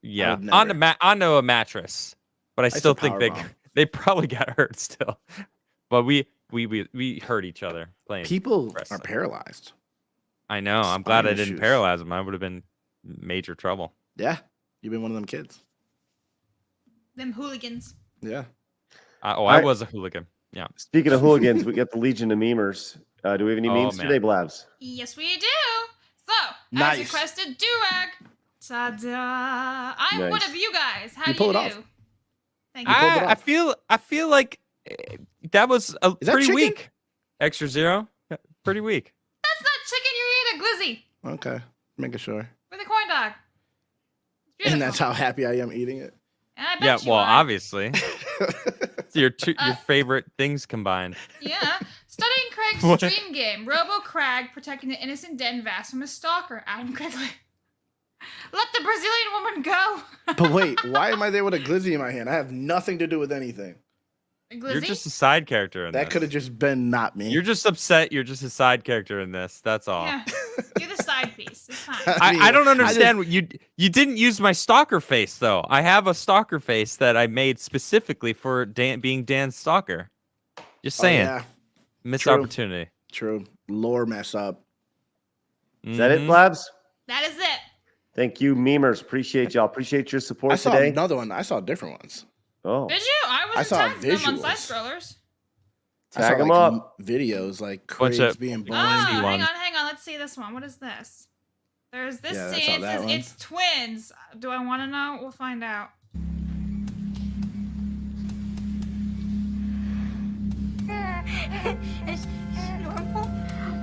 Yeah, would onto never. onto a mattress. But I It's a still think power bomb. they probably got hurt still. But we hurt each other playing. People wrestling. are paralyzed. I know. I'm glad I spine didn't issues. paralyze him. I would have been major trouble. Yeah, You've been one of them kids. Them hooligans. Yeah. I was a hooligan. Yeah. Speaking of hooligans, we got the Legion of Memers. Do we have any memes man. today, Blabs? Yes, we do. So, Nice. as requested, durag. Ta-da! I'm one Nice. of you guys. How You do pull you it do? off. Thank you. pulled it I off. feel like that was Is that pretty chicken? weak. Extra zero, pretty weak. That's not chicken. You're eating a glizzy Okay. Making sure. with a corn dog. It's And that's beautiful. how happy I am eating it. And I bet Yeah, you well, are. obviously, it's your favorite things combined. Yeah. Studying Craig's What? dream game, Robo Crag protecting the innocent Den Vass from a stalker. Adam Quigley. Let the Brazilian woman go. But wait, why am I there with a glizzy in my hand? I have nothing to do with anything. Glizzy? You're just a side character in That this. could have just been not me. You're just upset. You're just a side character in this. That's all. Yeah. You're the side piece. It's fine. I don't I understand what you didn't use my stalker face though. I have a stalker face that I made specifically for being Dan's stalker. Just Oh, saying, yeah, missed True. opportunity. true. Lore mess up. Is that it, Mhm. Blabs? That is it. Thank you, memers. Appreciate y'all. Appreciate your support I saw today. another one. I saw different ones. Oh, Did you? I I wasn't saw tagged them on side visuals. scrollers. I saw, tag them like, up. Videos like Bunch Craig's of- being Oh, born. Blind one. hang on. Let's see this one. What is this? There's this Yeah, I scene. saw It that says one. it's twins. Do I want to know? We'll find out. Is she normal?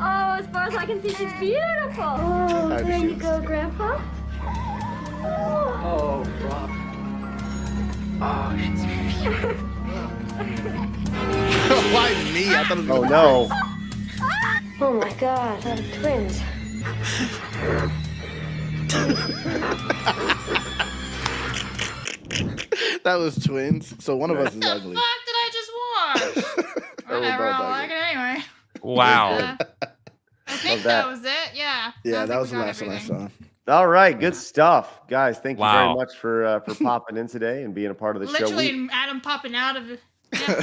Oh, as far as I can see, she's beautiful. Oh, I've there seen you this go, too. Grandpa. Oh, Rob. Oh, it's beautiful. Why me? I thought it was Oh gonna be no. Oh my God, twins. Craig. That was twins. So one of us is The ugly. fuck did I just watch? We're Whatever. both I'll like ugly. it anyway. Wow. I think that. that was it. Yeah. Yeah, Sounds that like was we the got last one I everything. saw. All right, good stuff, guys. Thank you very Wow. much for popping in today and being a part of the show. Literally, Adam popping out of it. Yeah.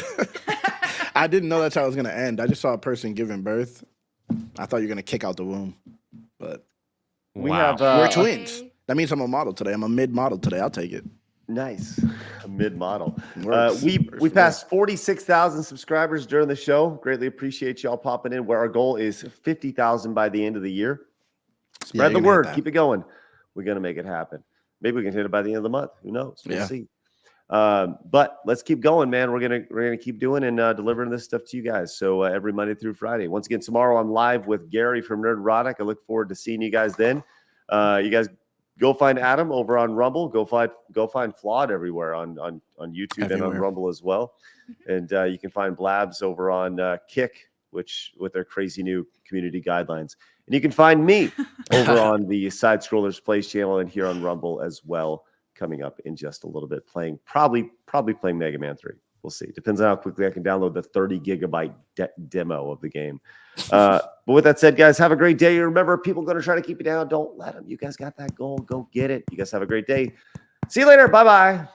I didn't know that's how it was gonna end. I just saw a person giving birth. I thought you were gonna kick out the womb, but We Wow. have we're Yay. twins. That means I'm a model today. I'm a mid model today. I'll take it. Nice, a mid model. Works. We Works for passed 46,000 subscribers during the show. Greatly appreciate y'all popping in. Where our goal is 50,000 by the end of the year. Yeah, Spread you're the gonna hit word. that. Keep it going. We're gonna make it happen. Maybe we can hit it by the end of the month. Who knows? We'll Yeah. see. But let's keep going, man. We're gonna keep doing and delivering this stuff to you guys. So every Monday through Friday. Once again, tomorrow I'm live with Gary from Nerdrotic. I look forward to seeing you guys then. You guys go find Adam over on Rumble. Go find Flawed everywhere on YouTube and on Everywhere. Rumble as well. And you can find Blabs over on Kick, which with their crazy new community guidelines. And you can find me over on the Side Scrollers Plays channel and here on Rumble as well. Coming up in just a little bit, probably playing Mega Man 3. We'll see. Depends on how quickly I can download the 30 gigabyte demo of the game. But with that said, guys, have a great day. Remember, people are going to try to keep you down. Don't let them. You guys got that goal. Go get it. You guys have a great day. See you later. Bye-bye.